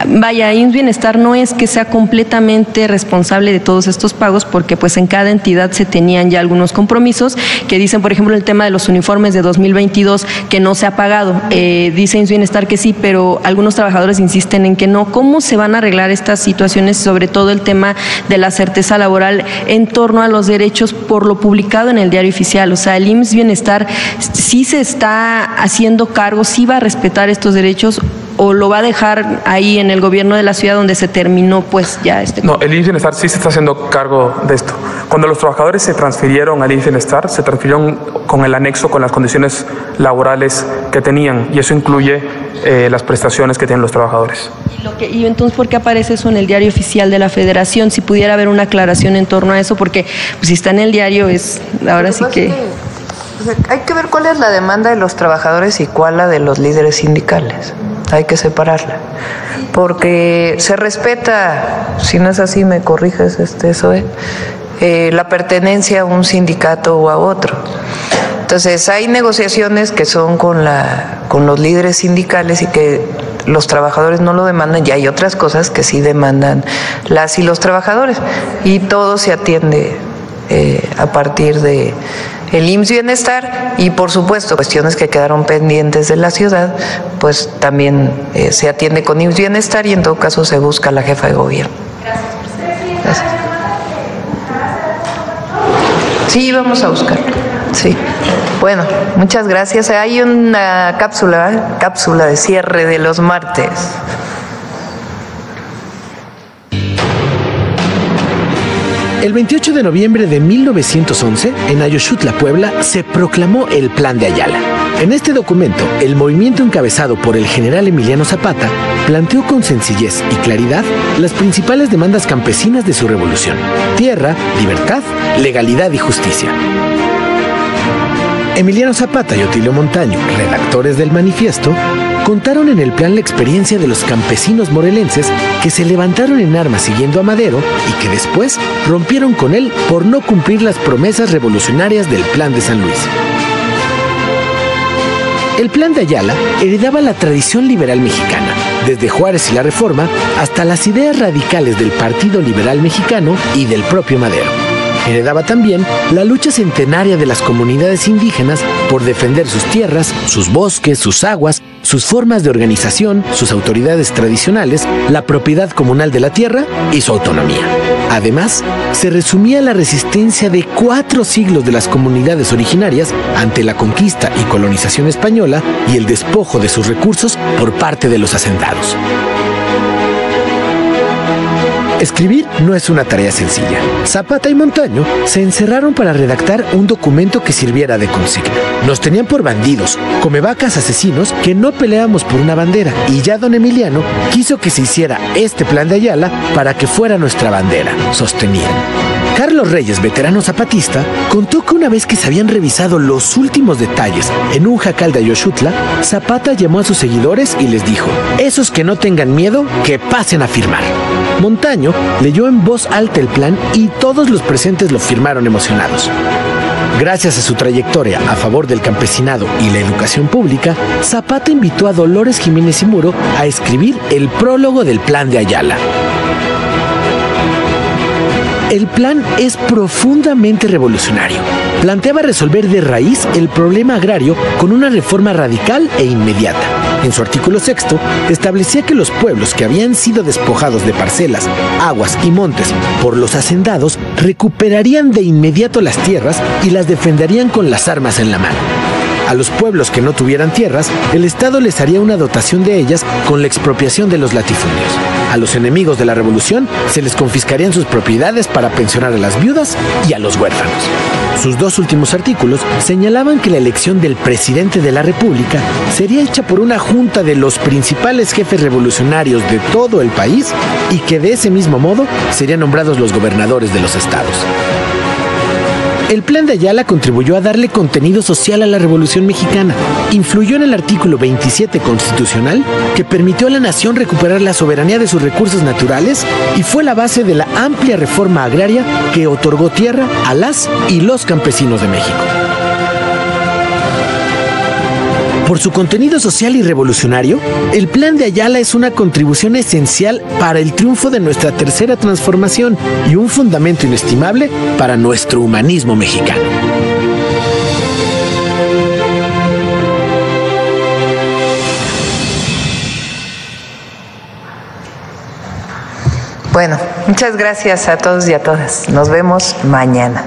Vaya, IMSS Bienestar no es que sea completamente responsable de todos estos pagos, porque pues en cada entidad se tenían ya algunos compromisos que dicen, por ejemplo, el tema de los uniformes de 2022 que no se ha pagado. Dice IMSS Bienestar que sí, pero algunos trabajadores insisten en que no. ¿Cómo se van a arreglar estas situaciones, sobre todo el tema de la certeza laboral en torno a los derechos por lo publicado en el Diario Oficial? O sea, el IMSS Bienestar sí se está haciendo cargo, sí va a respetar estos derechos, o lo va a dejar ahí en el gobierno de la ciudad donde se terminó pues ya este... No, el IMSS Bienestar sí se está haciendo cargo de esto. Cuando los trabajadores se transfirieron al IMSS Bienestar, se transfirieron con el anexo, con las condiciones laborales que tenían, y eso incluye las prestaciones que tienen los trabajadores. Y entonces, ¿por qué aparece eso en el Diario Oficial de la Federación? Si pudiera haber una aclaración en torno a eso, porque pues, si está en el diario es... Ahora sí que... O sea, hay que ver cuál es la demanda de los trabajadores y cuál la de los líderes sindicales. Hay que separarla, porque se respeta, si no es así me corriges, la pertenencia a un sindicato o a otro. Entonces hay negociaciones que son con los líderes sindicales y que los trabajadores no lo demandan, y hay otras cosas que sí demandan las y los trabajadores, y todo se atiende a partir de el IMSS Bienestar, y por supuesto cuestiones que quedaron pendientes de la ciudad, pues también se atiende con IMSS Bienestar, y en todo caso se busca a la jefa de gobierno. Gracias. Sí, vamos a buscarlo. Sí. Bueno, muchas gracias. Hay una cápsula de cierre de los martes. El 28 de noviembre de 1911, en Ayoxutla, Puebla, se proclamó el Plan de Ayala. En este documento, el movimiento encabezado por el general Emiliano Zapata planteó con sencillez y claridad las principales demandas campesinas de su revolución: tierra, libertad, legalidad y justicia. Emiliano Zapata y Otilio Montaño, redactores del manifiesto, contaron en el plan la experiencia de los campesinos morelenses que se levantaron en armas siguiendo a Madero y que después rompieron con él por no cumplir las promesas revolucionarias del Plan de San Luis. El Plan de Ayala heredaba la tradición liberal mexicana, desde Juárez y la Reforma hasta las ideas radicales del Partido Liberal Mexicano y del propio Madero. Heredaba también la lucha centenaria de las comunidades indígenas por defender sus tierras, sus bosques, sus aguas, sus formas de organización, sus autoridades tradicionales, la propiedad comunal de la tierra y su autonomía. Además, se resumía la resistencia de 4 siglos de las comunidades originarias ante la conquista y colonización española y el despojo de sus recursos por parte de los hacendados. Escribir no es una tarea sencilla. Zapata y Montaño se encerraron para redactar un documento que sirviera de consigna. Nos tenían por bandidos, comevacas asesinos que no peleábamos por una bandera, y ya don Emiliano quiso que se hiciera este plan de Ayala para que fuera nuestra bandera, sostenían. Carlos Reyes, veterano zapatista, contó que una vez que se habían revisado los últimos detalles en un jacal de Ayoxutla, Zapata llamó a sus seguidores y les dijo: esos que no tengan miedo, que pasen a firmar. Montaño leyó en voz alta el plan y todos los presentes lo firmaron emocionados. Gracias a su trayectoria a favor del campesinado y la educación pública, Zapata invitó a Dolores Jiménez y Muro a escribir el prólogo del plan de Ayala. El plan es profundamente revolucionario. Planteaba resolver de raíz el problema agrario con una reforma radical e inmediata. En su artículo 6, establecía que los pueblos que habían sido despojados de parcelas, aguas y montes por los hacendados recuperarían de inmediato las tierras y las defenderían con las armas en la mano. A los pueblos que no tuvieran tierras, el Estado les haría una dotación de ellas con la expropiación de los latifundios. A los enemigos de la revolución se les confiscarían sus propiedades para pensionar a las viudas y a los huérfanos. Sus 2 últimos artículos señalaban que la elección del presidente de la República sería hecha por una junta de los principales jefes revolucionarios de todo el país y que de ese mismo modo serían nombrados los gobernadores de los estados. El plan de Ayala contribuyó a darle contenido social a la Revolución Mexicana. Influyó en el artículo 27 constitucional que permitió a la nación recuperar la soberanía de sus recursos naturales y fue la base de la amplia reforma agraria que otorgó tierra a las y los campesinos de México. Por su contenido social y revolucionario, el plan de Ayala es una contribución esencial para el triunfo de nuestra tercera transformación y un fundamento inestimable para nuestro humanismo mexicano. Bueno, muchas gracias a todos y a todas. Nos vemos mañana.